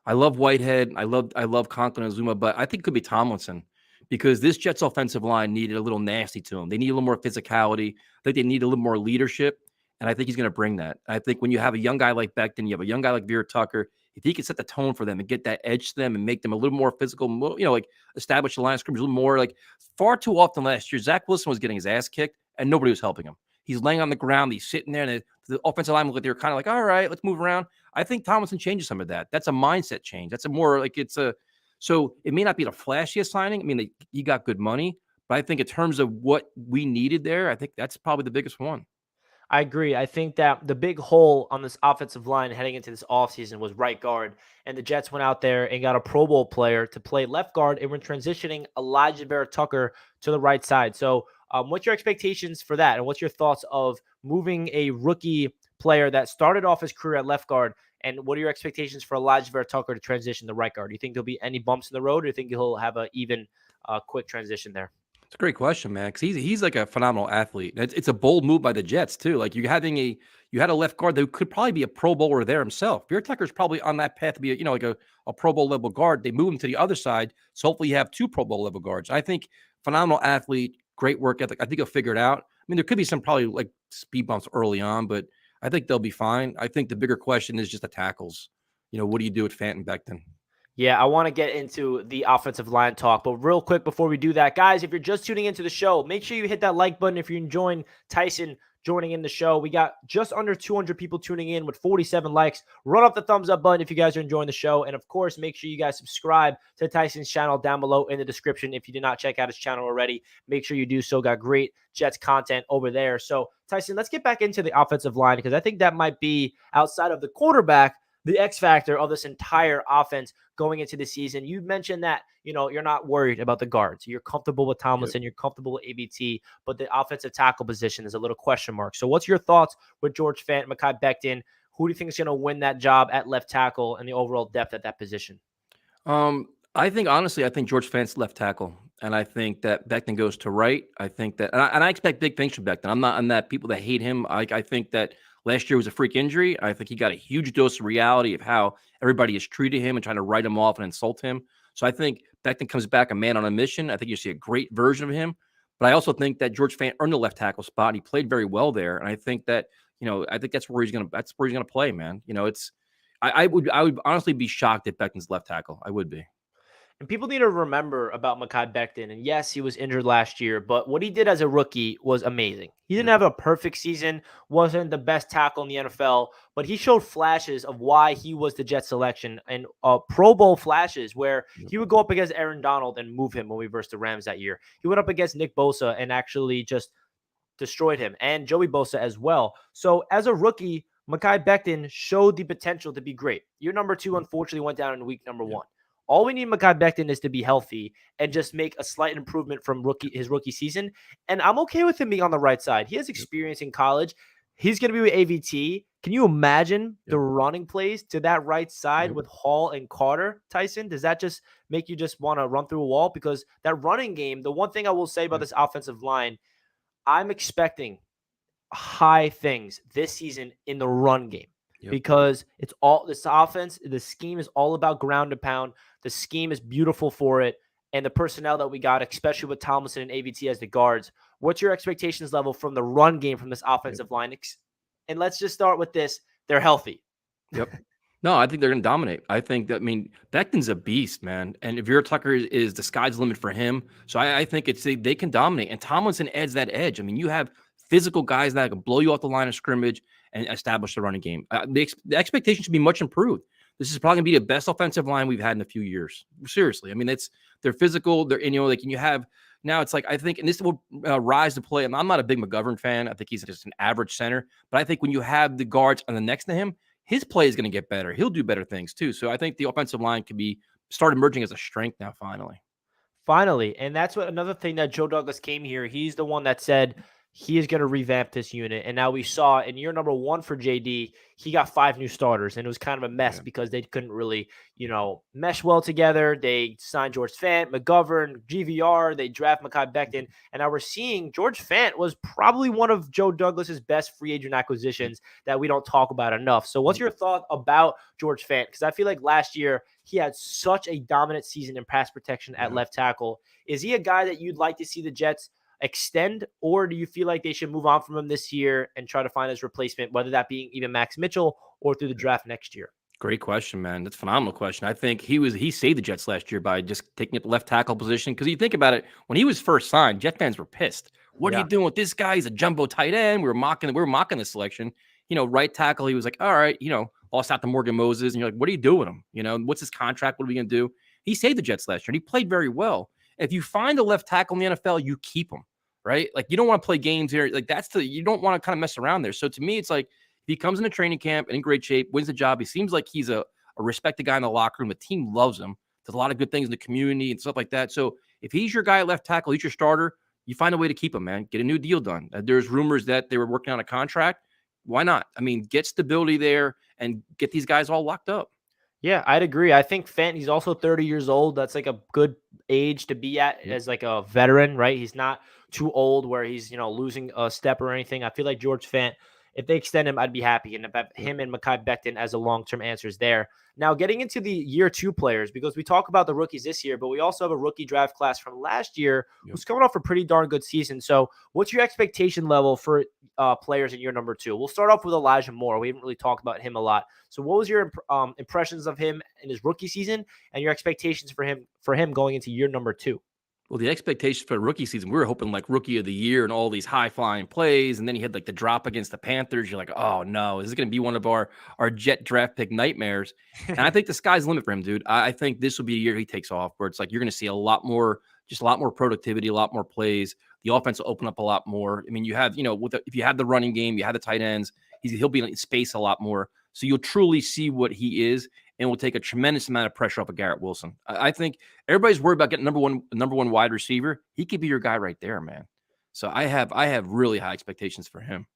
I love Whitehead. I love Conklin and Zuma, but I think it could be Tomlinson because this Jets offensive line needed a little nasty to them. They need a little more physicality. I think they need a little more leadership, and I think he's going to bring that. I think when you have a young guy like Becton, you have a young guy like Vera Tucker, if he can set the tone for them and get that edge to them and make them a little more physical, like establish the line of scrimmage a little more. Like far too often last year, Zach Wilson was getting his ass kicked and nobody was helping him. He's laying on the ground. He's sitting there, and the offensive line look like they're kind of like, all right, let's move around. I think Tomlinson changes some of that. That's a mindset change. That's a more like so it may not be the flashiest signing. I mean, he got good money, but I think in terms of what we needed there, I think that's probably the biggest one. I agree. I think that the big hole on this offensive line heading into this offseason was right guard. And the Jets went out there and got a Pro Bowl player to play left guard, and we're transitioning Elijah Vera Tucker to the right side. So what's your expectations for that? And what's your thoughts of moving a rookie player that started off his career at left guard? And what are your expectations for Elijah Vera Tucker to transition to right guard? Do you think there'll be any bumps in the road, or do you think he'll have an even quick transition there? It's a great question, man, because he's like a phenomenal athlete. It's a bold move by the Jets too. Like you had a left guard that could probably be a Pro Bowler there himself. Vera Tucker's probably on that path to be like a Pro Bowl level guard. They move him to the other side, so hopefully you have two Pro Bowl level guards. I think phenomenal athlete, great work ethic. I think he'll figure it out. I mean, there could be some probably like speed bumps early on, but I think they'll be fine. I think the bigger question is just the tackles. What do you do with Fant and Becton? Yeah, I want to get into the offensive line talk, but real quick before we do that, guys, if you're just tuning into the show, make sure you hit that like button if you're enjoying Tyson joining in the show. We got just under 200 people tuning in with 47 likes. Run up the thumbs up button if you guys are enjoying the show. And of course, make sure you guys subscribe to Tyson's channel down below in the description. If you did not check out his channel already, make sure you do so. Got great Jets content over there. So Tyson, let's get back into the offensive line because I think that might be, outside of the quarterback, the X factor of this entire offense going into the season. You mentioned that, you're not worried about the guards. You're comfortable with Tomlinson. Yep. You're comfortable with ABT, but the offensive tackle position is a little question mark. So what's your thoughts with George Fant, Mekhi Becton? Who do you think is going to win that job at left tackle and the overall depth at that position? I think George Fant's left tackle, and I think that Becton goes to right. I think that, and I expect big things from Becton. I'm not on that people that hate him. I think that last year was a freak injury. I think he got a huge dose of reality of how everybody has treated him and trying to write him off and insult him. So I think Becton comes back a man on a mission. I think you see a great version of him. But I also think that George Fant earned the left tackle spot. He played very well there, and I think that I think that's where he's gonna play, man. I would honestly be shocked if Becton's left tackle. I would be. And people need to remember about Mekhi Becton. And yes, he was injured last year, but what he did as a rookie was amazing. He didn't have a perfect season, wasn't the best tackle in the NFL, but he showed flashes of why he was the Jet selection and Pro Bowl flashes where he would go up against Aaron Donald and move him when we versed the Rams that year. He went up against Nick Bosa and actually just destroyed him, and Joey Bosa as well. So as a rookie, Mekhi Becton showed the potential to be great. Year number 2, unfortunately, went down in week number 1. All we need Mekhi Becton is to be healthy and just make a slight improvement from his rookie season. And I'm okay with him being on the right side. He has experience in college. He's going to be with AVT. Can you imagine the running plays to that right side with Hall and Carter, Tyson? Does that just make you just want to run through a wall? Because that running game, the one thing I will say about this offensive line, I'm expecting high things this season in the run game. Because it's all this offense, the scheme is all about ground and pound. The scheme is beautiful for it. And the personnel that we got, especially with Tomlinson and AVT as the guards, what's your expectations level from the run game from this offensive line? And let's just start with this. They're healthy. No, I think they're going to dominate. I think that, Becton's a beast, man. And if Vera Tucker is the sky's the limit for him. So I think they can dominate. And Tomlinson adds that edge. You have physical guys that can blow you off the line of scrimmage and establish the running game. The expectation should be much improved. This is probably going to be the best offensive line we've had in a few years. Seriously. They're physical. They're, and you have, now it's like, I think, and this will rise to play. I'm not a big McGovern fan. I think he's just an average center. But I think when you have the guards on the next to him, his play is going to get better. He'll do better things too. So I think the offensive line could start emerging as a strength now, finally. And that's another thing that Joe Douglas came here. He's the one that said he is going to revamp this unit. And now we saw in year number 1 for JD, he got 5 new starters, and it was kind of a mess because they couldn't really, mesh well together. They signed George Fant, McGovern, GVR. They draft Mekhi Becton, and now we're seeing George Fant was probably one of Joe Douglas's best free agent acquisitions that we don't talk about enough. So what's your thought about George Fant? Because I feel like last year he had such a dominant season in pass protection at left tackle. Is he a guy that you'd like to see the Jets extend, or do you feel like they should move on from him this year and try to find his replacement, whether that being even Max Mitchell or through the draft next year? Great question, man. That's a phenomenal question. I think he saved the Jets last year by just taking up the left tackle position. Because you think about it, when he was first signed, Jet fans were pissed. What are you doing with this guy? He's a jumbo tight end. We were mocking the selection. Right tackle, he was like, all right, lost out to Morgan Moses. And you're like, what are you doing with him? What's his contract? What are we gonna do? He saved the Jets last year, and he played very well. If you find a left tackle in the NFL, you keep him. Right? Like, you don't want to play games here. Like, you don't want to kind of mess around there. So to me, it's like, if he comes into training camp and in great shape, wins the job, he seems like he's a respected guy in the locker room. The team loves him. Does a lot of good things in the community and stuff like that. So if he's your guy at left tackle, he's your starter, you find a way to keep him, man. Get a new deal done. There's rumors that they were working on a contract. Why not? I mean, get stability there and get these guys all locked up. Yeah, I'd agree. I think Fant, he's also 30 years old. That's like a good age to be at as like a veteran, right? He's not too old where he's, losing a step or anything. I feel like George Fant, if they extend him, I'd be happy. And about him and Mekhi Becton as a long-term answers there. Now, getting into the year 2 players, because we talk about the rookies this year, but we also have a rookie draft class from last year who's coming off a pretty darn good season. So what's your expectation level for players in year number 2? We'll start off with Elijah Moore. We haven't really talked about him a lot. So what was your impressions of him in his rookie season and your expectations for him going into year number 2? Well, the expectations for the rookie season, we were hoping like rookie of the year and all these high flying plays. And then he had like the drop against the Panthers. You're like, oh no, this is going to be one of our Jet draft pick nightmares. And I think the sky's the limit for him, dude. I think this will be a year he takes off where it's like, you're going to see a lot more productivity, a lot more plays. The offense will open up a lot more. I mean, you have, if you have the running game, you have the tight ends, he'll be in space a lot more. So you'll truly see what he is, and will take a tremendous amount of pressure off of Garrett Wilson. I think everybody's worried about getting number one wide receiver. He could be your guy right there, man. So I have really high expectations for him.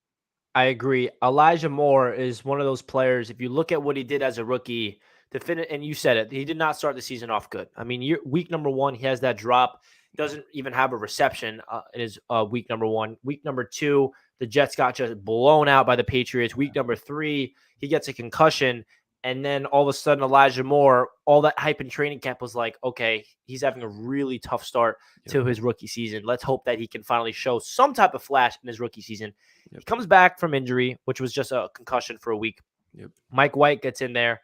I agree. Elijah Moore is one of those players. If you look at what he did as a rookie to finish, and you said it, he did not start the season off good. I mean, week number 1, he has that drop. Doesn't even have a reception in his week number 1. Week number 2, the Jets got just blown out by the Patriots. Week number 3, he gets a concussion. And then all of a sudden, Elijah Moore, all that hype in training camp was like, okay, he's having a really tough start to his rookie season. Let's hope that he can finally show some type of flash in his rookie season. He comes back from injury, which was just a concussion for a week. Mike White gets in there,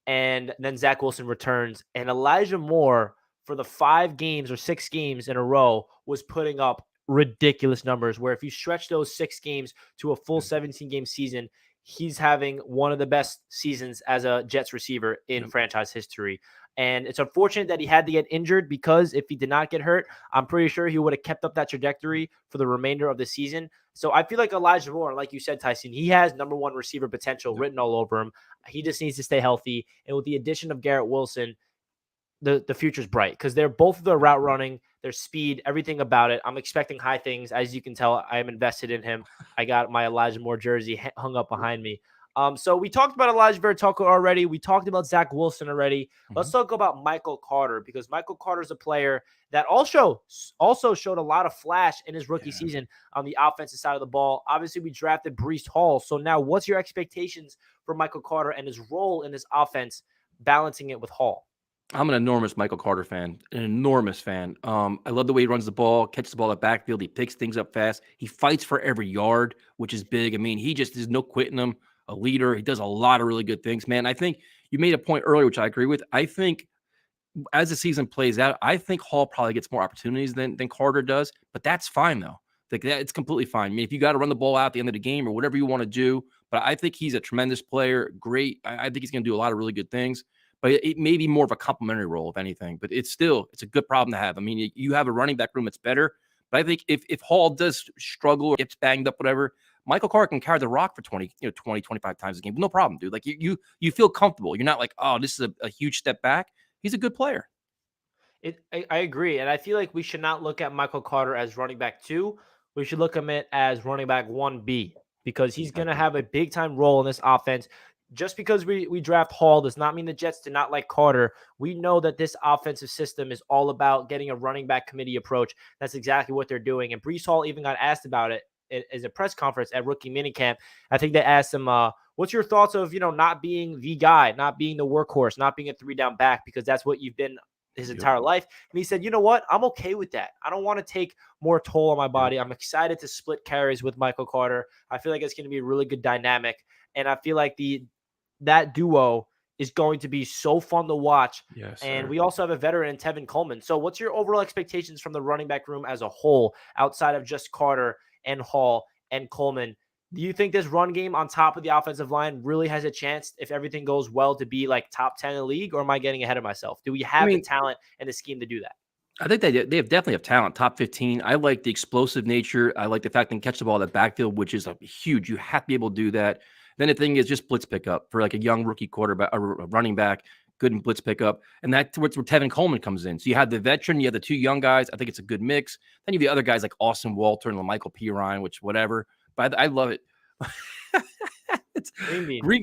and then Zach Wilson returns. And Elijah Moore, for the 5 games or 6 games in a row, was putting up ridiculous numbers, where if you stretch those 6 games to a full 17-game season, he's having one of the best seasons as a Jets receiver in franchise history. And it's unfortunate that he had to get injured, because if he did not get hurt, I'm pretty sure he would have kept up that trajectory for the remainder of the season. So I feel like Elijah Moore, like you said, Tyson, he has number 1 receiver potential written all over him. He just needs to stay healthy. And with the addition of Garrett Wilson, the future's bright, because they're both of the route running, their speed, everything about it. I'm expecting high things. As you can tell, I am invested in him. I got my Elijah Moore jersey hung up behind me. So we talked about Elijah Vertucker already. We talked about Zach Wilson already. Let's talk about Michael Carter, because Michael Carter is a player that also showed a lot of flash in his rookie season on the offensive side of the ball. Obviously, we drafted Breece Hall. So now what's your expectations for Michael Carter and his role in this offense, balancing it with Hall? I'm an enormous Michael Carter fan, an enormous fan. I love the way he runs the ball, catches the ball at backfield. He picks things up fast. He fights for every yard, which is big. I mean, there's no quitting him. A leader. He does a lot of really good things, man. I think you made a point earlier, which I agree with. I think as the season plays out, I think Hall probably gets more opportunities than Carter does, but that's fine though. Like it's completely fine. I mean, if you got to run the ball out at the end of the game or whatever you want to do, but I think he's a tremendous player. Great. I think he's going to do a lot of really good things, but it may be more of a complimentary role, if anything, but it's a good problem to have. I mean, you have a running back room that's better, but I think if Hall does struggle or gets banged up, whatever, Michael Carter can carry the rock for 20, 25 times a game. No problem, dude. Like you feel comfortable. You're not like, oh, this is a huge step back. He's a good player. I agree. And I feel like we should not look at Michael Carter as running back 2. we should look him at as running back 1B because he's going to have a big time role in this offense. Just because we draft Hall does not mean the Jets do not like Carter. We know that this offensive system is all about getting a running back committee approach. That's exactly what they're doing. And Breece Hall even got asked about it as a press conference at rookie minicamp. I think they asked him, what's your thoughts of, not being the guy, not being the workhorse, not being a 3-down back, because that's what you've been his entire life. And he said, you know what? I'm okay with that. I don't want to take more toll on my body. I'm excited to split carries with Michael Carter. I feel like it's going to be a really good dynamic. And I feel like that duo is going to be so fun to watch. Yes, and we also have a veteran in Tevin Coleman. So what's your overall expectations from the running back room as a whole, outside of just Carter and Hall and Coleman? Do you think this run game on top of the offensive line really has a chance, if everything goes well, to be like top 10 in the league, or am I getting ahead of myself? Do we have the talent and the scheme to do that? I think they definitely have talent, top 15. I like the explosive nature. I like the fact they can catch the ball in the backfield, which is huge. You have to be able to do that. Then the thing is just blitz pickup for like a young rookie quarterback or running back, good in blitz pickup. And that's where Tevin Coleman comes in. So you have the veteran, you have the two young guys. I think it's a good mix. Then you have the other guys like Austin Walter and Michael Pirine, which whatever. But I love it. It's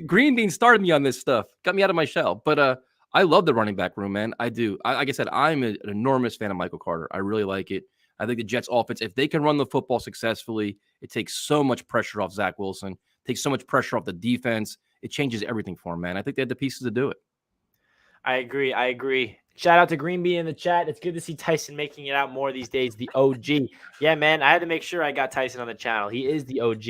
Green Bean started me on this stuff, got me out of my shell. But I love the running back room, man. I do. Like I said, I'm an enormous fan of Michael Carter. I really like it. I think the Jets offense, if they can run the football successfully, it takes so much pressure off Zach Wilson, takes so much pressure off the defense. It changes everything for him, man. I think they had the pieces to do it. I agree. Shout out to Green Bean in the chat. It's good to see Tyson making it out more these days, the OG. Yeah, man, I had to make sure I got Tyson on the channel. He is the OG,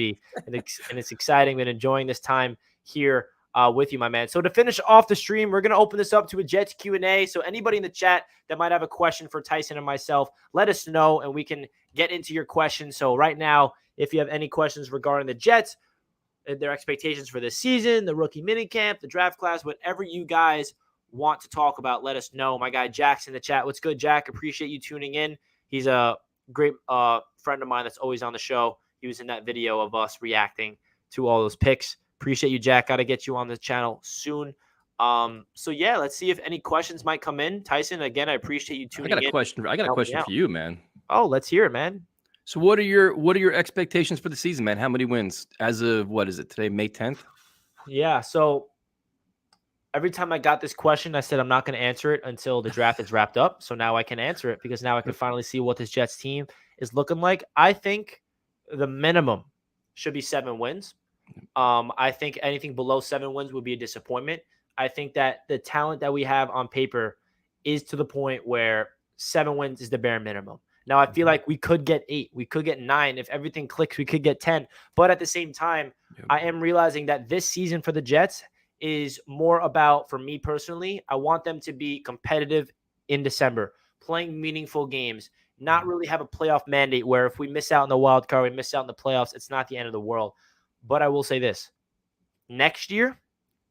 and it's exciting. Been enjoying this time here with you, my man. So to finish off the stream, we're going to open this up to a Jets Q&A. So anybody in the chat that might have a question for Tyson and myself, let us know, and we can get into your questions. So right now, if you have any questions regarding the Jets, their expectations for this season, the rookie minicamp, the draft class, whatever you guys want to talk about, let us know. My guy Jack's in the chat. What's good, Jack? Appreciate you tuning in. He's a great friend of mine that's always on the show. He was in that video of us reacting to all those picks. Appreciate you, Jack. Got to get you on the channel soon. So yeah, let's see if any questions might come in. Tyson, again, I appreciate you tuning in. I got a question for you, man. Oh, let's hear it, man. So what are your expectations for the season, man? How many wins as of, what is it today, May 10th? Yeah, so every time I got this question, I said I'm not going to answer it until the draft is wrapped up. So now I can answer it because now I can finally see what this Jets team is looking like. I think the minimum should be 7 wins. I think anything below 7 wins would be a disappointment. I think that the talent that we have on paper is to the point where 7 wins is the bare minimum. Now, I feel like we could get 8. We could get 9. If everything clicks, we could get 10. But at the same time, I am realizing that this season for the Jets is more about, for me personally, I want them to be competitive in December, playing meaningful games, not really have a playoff mandate where if we miss out in the wild card, we miss out in the playoffs, it's not the end of the world. But I will say this. Next year,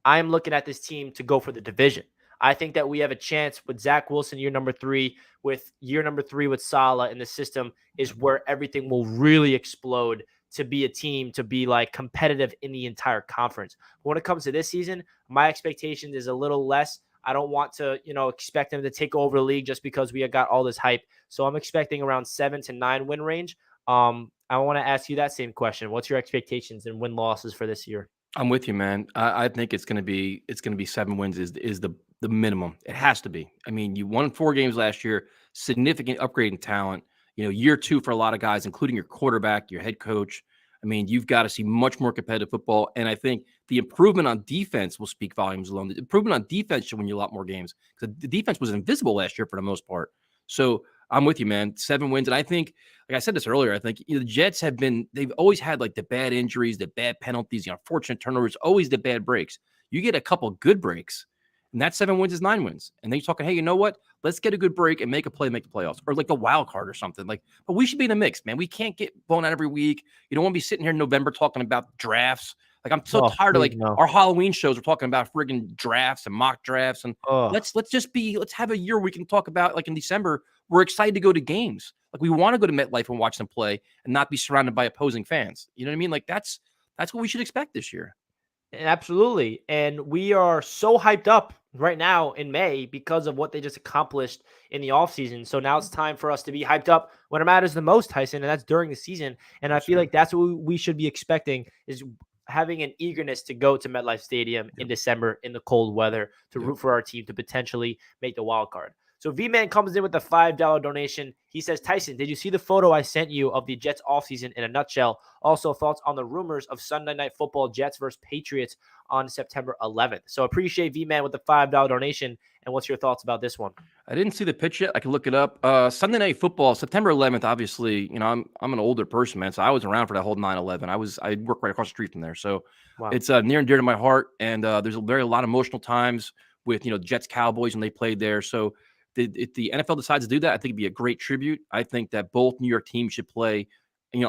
I am looking at this team to go for the division. I think that we have a chance with Zach Wilson, year number 3, with year number 3 with Saleh in the system is where everything will really explode to be a team to be like competitive in the entire conference. But when it comes to this season, my expectation is a little less. I don't want to, expect them to take over the league just because we have got all this hype. So I'm expecting around 7 to 9 win range. I want to ask you that same question. What's your expectations and win losses for this year? I'm with you, man. I think it's going to be 7 wins is the minimum. It has to be. I mean, you won 4 games last year, significant upgrade in talent. Year 2 for a lot of guys, including your quarterback, your head coach. I mean, you've got to see much more competitive football. And I think the improvement on defense will speak volumes alone. The improvement on defense should win you a lot more games because the defense was invisible last year for the most part. So I'm with you, man. 7 wins. And I think, like I said this earlier, I think the Jets they've always had like the bad injuries, the bad penalties, unfortunate turnovers, always the bad breaks. You get a couple good breaks, and that 7 wins is 9 wins. And then you're talking, hey, you know what? Let's get a good break and make a play, make the playoffs, or like the wild card or something. But we should be in the mix, man. We can't get blown out every week. You don't want to be sitting here in November talking about drafts. Like I'm so tired of our Halloween shows. We're talking about friggin' drafts and mock drafts, and let's have a year we can talk about like in December. We're excited to go to games. Like we want to go to MetLife and watch them play and not be surrounded by opposing fans. You know what I mean? Like that's what we should expect this year. Absolutely. And we are so hyped up right now in May because of what they just accomplished in the offseason. So now it's time for us to be hyped up when it matters the most, Tyson, and that's during the season. And I feel like that's what we should be expecting, is having an eagerness to go to MetLife Stadium in December in the cold weather to root for our team to potentially make the wild card. So V-Man comes in with a $5 donation. He says, Tyson, did you see the photo I sent you of the Jets offseason in a nutshell? Also, thoughts on the rumors of Sunday Night Football Jets versus Patriots on September 11th. So appreciate V-Man with the $5 donation. And what's your thoughts about this one? I didn't see the pitch yet. I can look it up. Sunday Night Football, September 11th. Obviously, I'm an older person, man, so I was around for that whole 9/11. I work right across the street from there, so it's near and dear to my heart. And there's a lot of emotional times with Jets Cowboys when they played there. So if the NFL decides to do that, I think it'd be a great tribute. I think that both New York teams should play,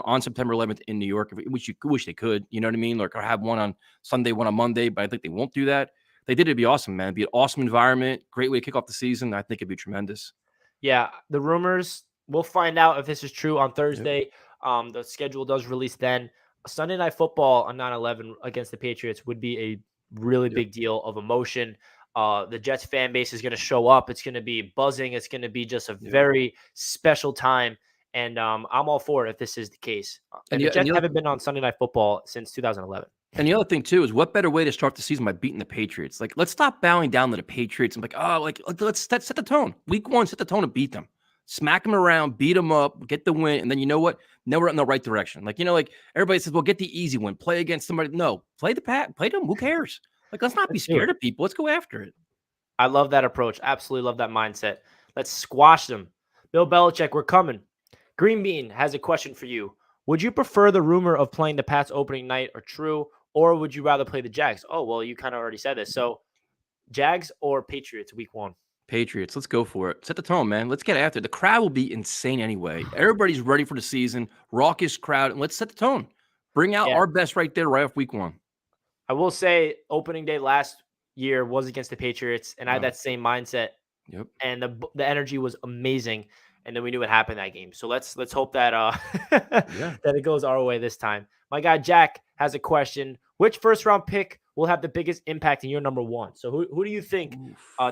on September 11th in New York. Wish they could, you know what I mean? Like, or have one on Sunday, one on Monday, but I think they won't do that. If they did, it'd be awesome, man. It'd be an awesome environment, great way to kick off the season. I think it'd be tremendous. Yeah, the rumors, we'll find out if this is true on Thursday. The schedule does release then. Sunday Night Football on 9/11 against the Patriots would be a really big deal of emotion. The Jets fan base is going to show up. It's going to be buzzing. It's going to be just a very special time. And I'm all for it if this is the case. And the Jets haven't been on Sunday Night Football since 2011. And the other thing, too, is what better way to start the season by beating the Patriots? Like, let's stop bowing down to the Patriots and let's set the tone. Week 1, set the tone and beat them. Smack them around, beat them up, get the win. And then you know what? Now we're in the right direction. Like everybody says, well, get the easy win. Play against somebody. No, play them. Who cares? Like, let's not be scared of people. Let's go after it. I love that approach. Absolutely love that mindset. Let's squash them. Bill Belichick, we're coming. Green Bean has a question for you. Would you prefer the rumor of playing the Pats opening night or true, or would you rather play the Jags? Oh, well, you kind of already said this. So Jags or Patriots week 1? Patriots. Let's go for it. Set the tone, man. Let's get after it. The crowd will be insane anyway. Everybody's ready for the season. Raucous crowd. And let's set the tone. Bring out our best right there right off week 1. I will say opening day last year was against the Patriots, and I had that same mindset. Yep. And the energy was amazing. And then we knew what happened that game. So let's hope that that it goes our way this time. My guy Jack has a question. Which first-round pick will have the biggest impact in your number 1? So who do you think,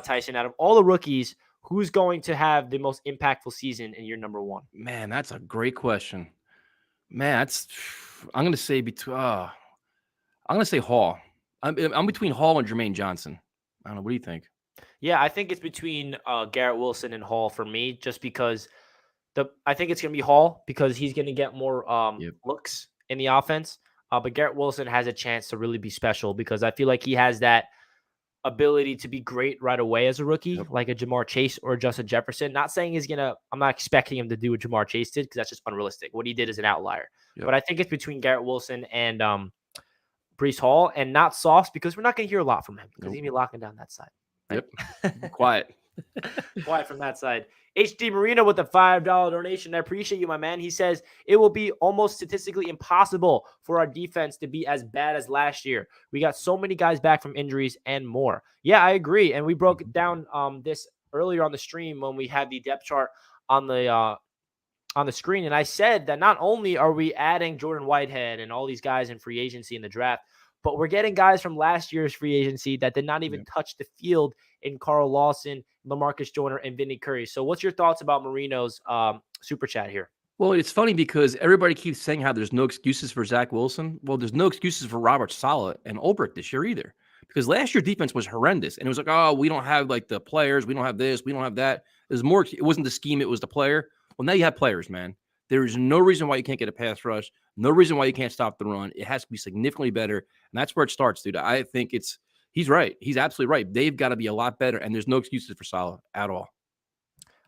Tyson, out of all the rookies, who's going to have the most impactful season in your number 1? Man, that's a great question. Man, I'm going to say Hall. I'm between Hall and Jermaine Johnson. I don't know. What do you think? Yeah, I think it's between Garrett Wilson and Hall for me, just because I think it's going to be Hall because he's going to get more looks in the offense. But Garrett Wilson has a chance to really be special because I feel like he has that ability to be great right away as a rookie, like a Jamar Chase or Justin Jefferson. Not saying I'm not expecting him to do what Jamar Chase did because that's just unrealistic. What he did is an outlier. But I think it's between Garrett Wilson and Breece Hall, and not Sauce because we're not going to hear a lot from him because he's going to be locking down that side. Right? Yep. Quiet from that side. HD Marino with the $5 donation. I appreciate you, my man. He says it will be almost statistically impossible for our defense to be as bad as last year. We got so many guys back from injuries and more. Yeah, I agree. And we broke down this earlier on the stream when we had the depth chart on the screen. And I said that not only are we adding Jordan Whitehead and all these guys in free agency in the draft, but we're getting guys from last year's free agency that did not even touch the field in Carl Lawson, LaMarcus Joyner, and Vinny Curry. So what's your thoughts about Marino's super chat here? Well, it's funny because everybody keeps saying how there's no excuses for Zach Wilson. Well, there's no excuses for Robert Saleh and Ulbrich this year either. Because last year's defense was horrendous. And it was like, oh, we don't have like the players. We don't have this. We don't have that. It wasn't the scheme. It was the player. Well, now you have players, man. There is no reason why you can't get a pass rush. No reason why you can't stop the run. It has to be significantly better. And that's where it starts, dude. I think he's right. He's absolutely right. They've got to be a lot better. And there's no excuses for Saleh at all.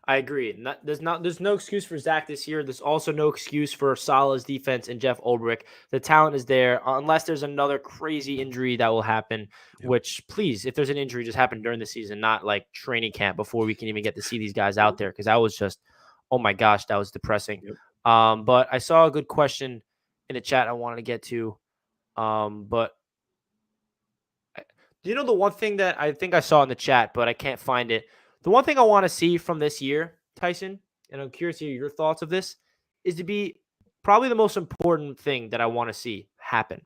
I agree. There's no excuse for Zach this year. There's also no excuse for Saleh's defense and Jeff Ulbrich. The talent is there, unless there's another crazy injury that will happen, which, please, if there's an injury, just happen during the season, not like training camp before we can even get to see these guys out there, because that was just, oh my gosh, that was depressing. But I saw a good question in the chat I wanted to get to. But you know the one thing that I think I saw in the chat, but I can't find it. The one thing I want to see from this year, Tyson, and I'm curious to hear your thoughts of this, is to be probably the most important thing that I want to see happen.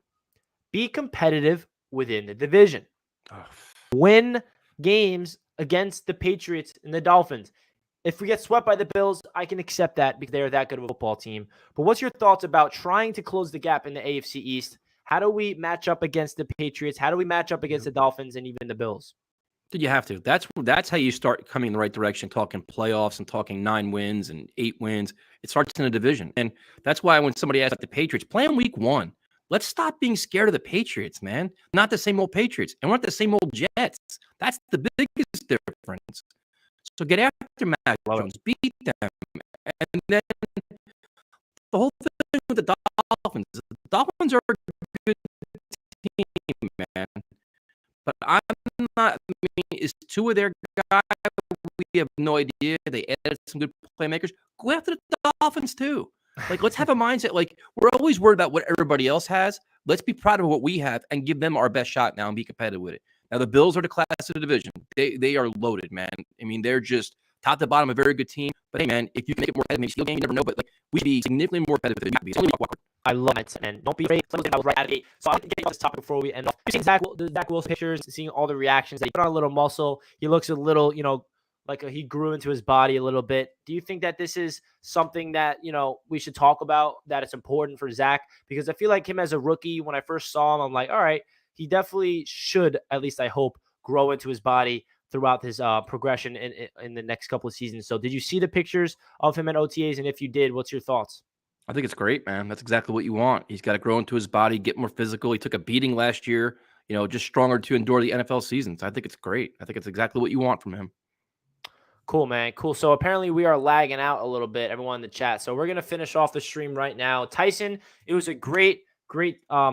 Be competitive within the division. Win games against the Patriots and the Dolphins. If we get swept by the Bills, I can accept that because they're that good of a football team. But what's your thoughts about trying to close the gap in the AFC East? How do we match up against the Patriots? How do we match up against the Dolphins and even the Bills? Did you have to? That's how you start coming in the right direction, talking playoffs and talking 9 wins and 8 wins. It starts in a division. And that's why when somebody asks about the Patriots, play in week 1. Let's stop being scared of the Patriots, man. Not the same old Patriots. And we're not the same old Jets. That's the biggest difference. So get after Mac Jones, beat them. And then the whole thing with the Dolphins are a good team, man. But I'm not, I mean, is 2 of their guys, we have no idea. They added some good playmakers. Go after the Dolphins too. Like, let's have a mindset. Like, we're always worried about what everybody else has. Let's be proud of what we have and give them our best shot now and be competitive with it. Now, the Bills are the class of the division. They are loaded, man. I mean, they're just top to bottom, a very good team. But hey, man, if you can make it more competitive, maybe steal game, you never know. But like, we'd be significantly more competitive than you. It's only walk. I love it, and don't be afraid. I was right out of the gate. So I'll get on this topic before we end off. Seeing Zach Wilson pictures, seeing all the reactions, he put on a little muscle. He looks a little, like he grew into his body a little bit. Do you think that this is something that, we should talk about, that it's important for Zach? Because I feel like him as a rookie, when I first saw him, I'm like, all right, he definitely should, at least I hope, grow into his body throughout his progression in the next couple of seasons. So did you see the pictures of him at OTAs? And if you did, what's your thoughts? I think it's great, man. That's exactly what you want. He's got to grow into his body, get more physical. He took a beating last year, just stronger to endure the NFL seasons. I think it's great. I think it's exactly what you want from him. Cool, man. Cool. So apparently we are lagging out a little bit, everyone in the chat. So we're going to finish off the stream right now. Tyson, it was a great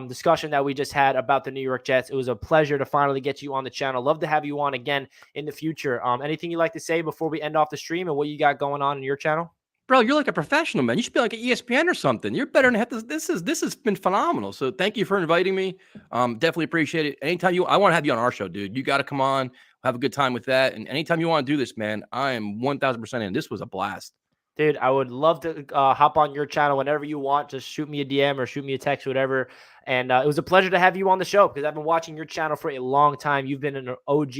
discussion that we just had about the New York Jets. It was a pleasure to finally get you on the channel. Love to have you on again in the future. Anything you'd like to say before we end off the stream and what you got going on in your channel? Bro, you're like a professional, man. You should be like an ESPN or something. You're better than this has been phenomenal. So thank you for inviting me. Definitely appreciate it. Anytime I want to have you on our show, dude. You got to come on, have a good time with that. And anytime you want to do this, man, I am 1,000% in. This was a blast. Dude, I would love to hop on your channel whenever you want. Just shoot me a DM or shoot me a text, whatever. And it was a pleasure to have you on the show because I've been watching your channel for a long time. You've been an OG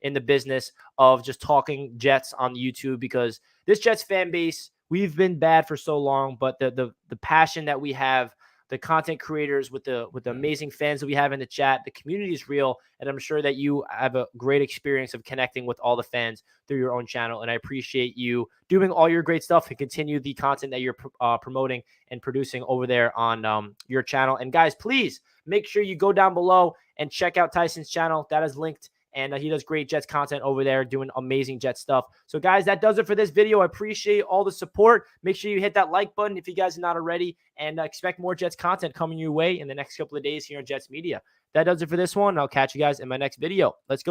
in the business of just talking Jets on YouTube because this Jets fan base, we've been bad for so long, but the passion that we have, the content creators with the amazing fans that we have in the chat, the community is real, and I'm sure that you have a great experience of connecting with all the fans through your own channel, and I appreciate you doing all your great stuff and continue the content that you're promoting and producing over there on your channel. And guys, please make sure you go down below and check out Tyson's channel. That is linked. And he does great Jets content over there, doing amazing Jets stuff. So, guys, that does it for this video. I appreciate all the support. Make sure you hit that like button if you guys are not already. And expect more Jets content coming your way in the next couple of days here on Jets Media. That does it for this one. I'll catch you guys in my next video. Let's go.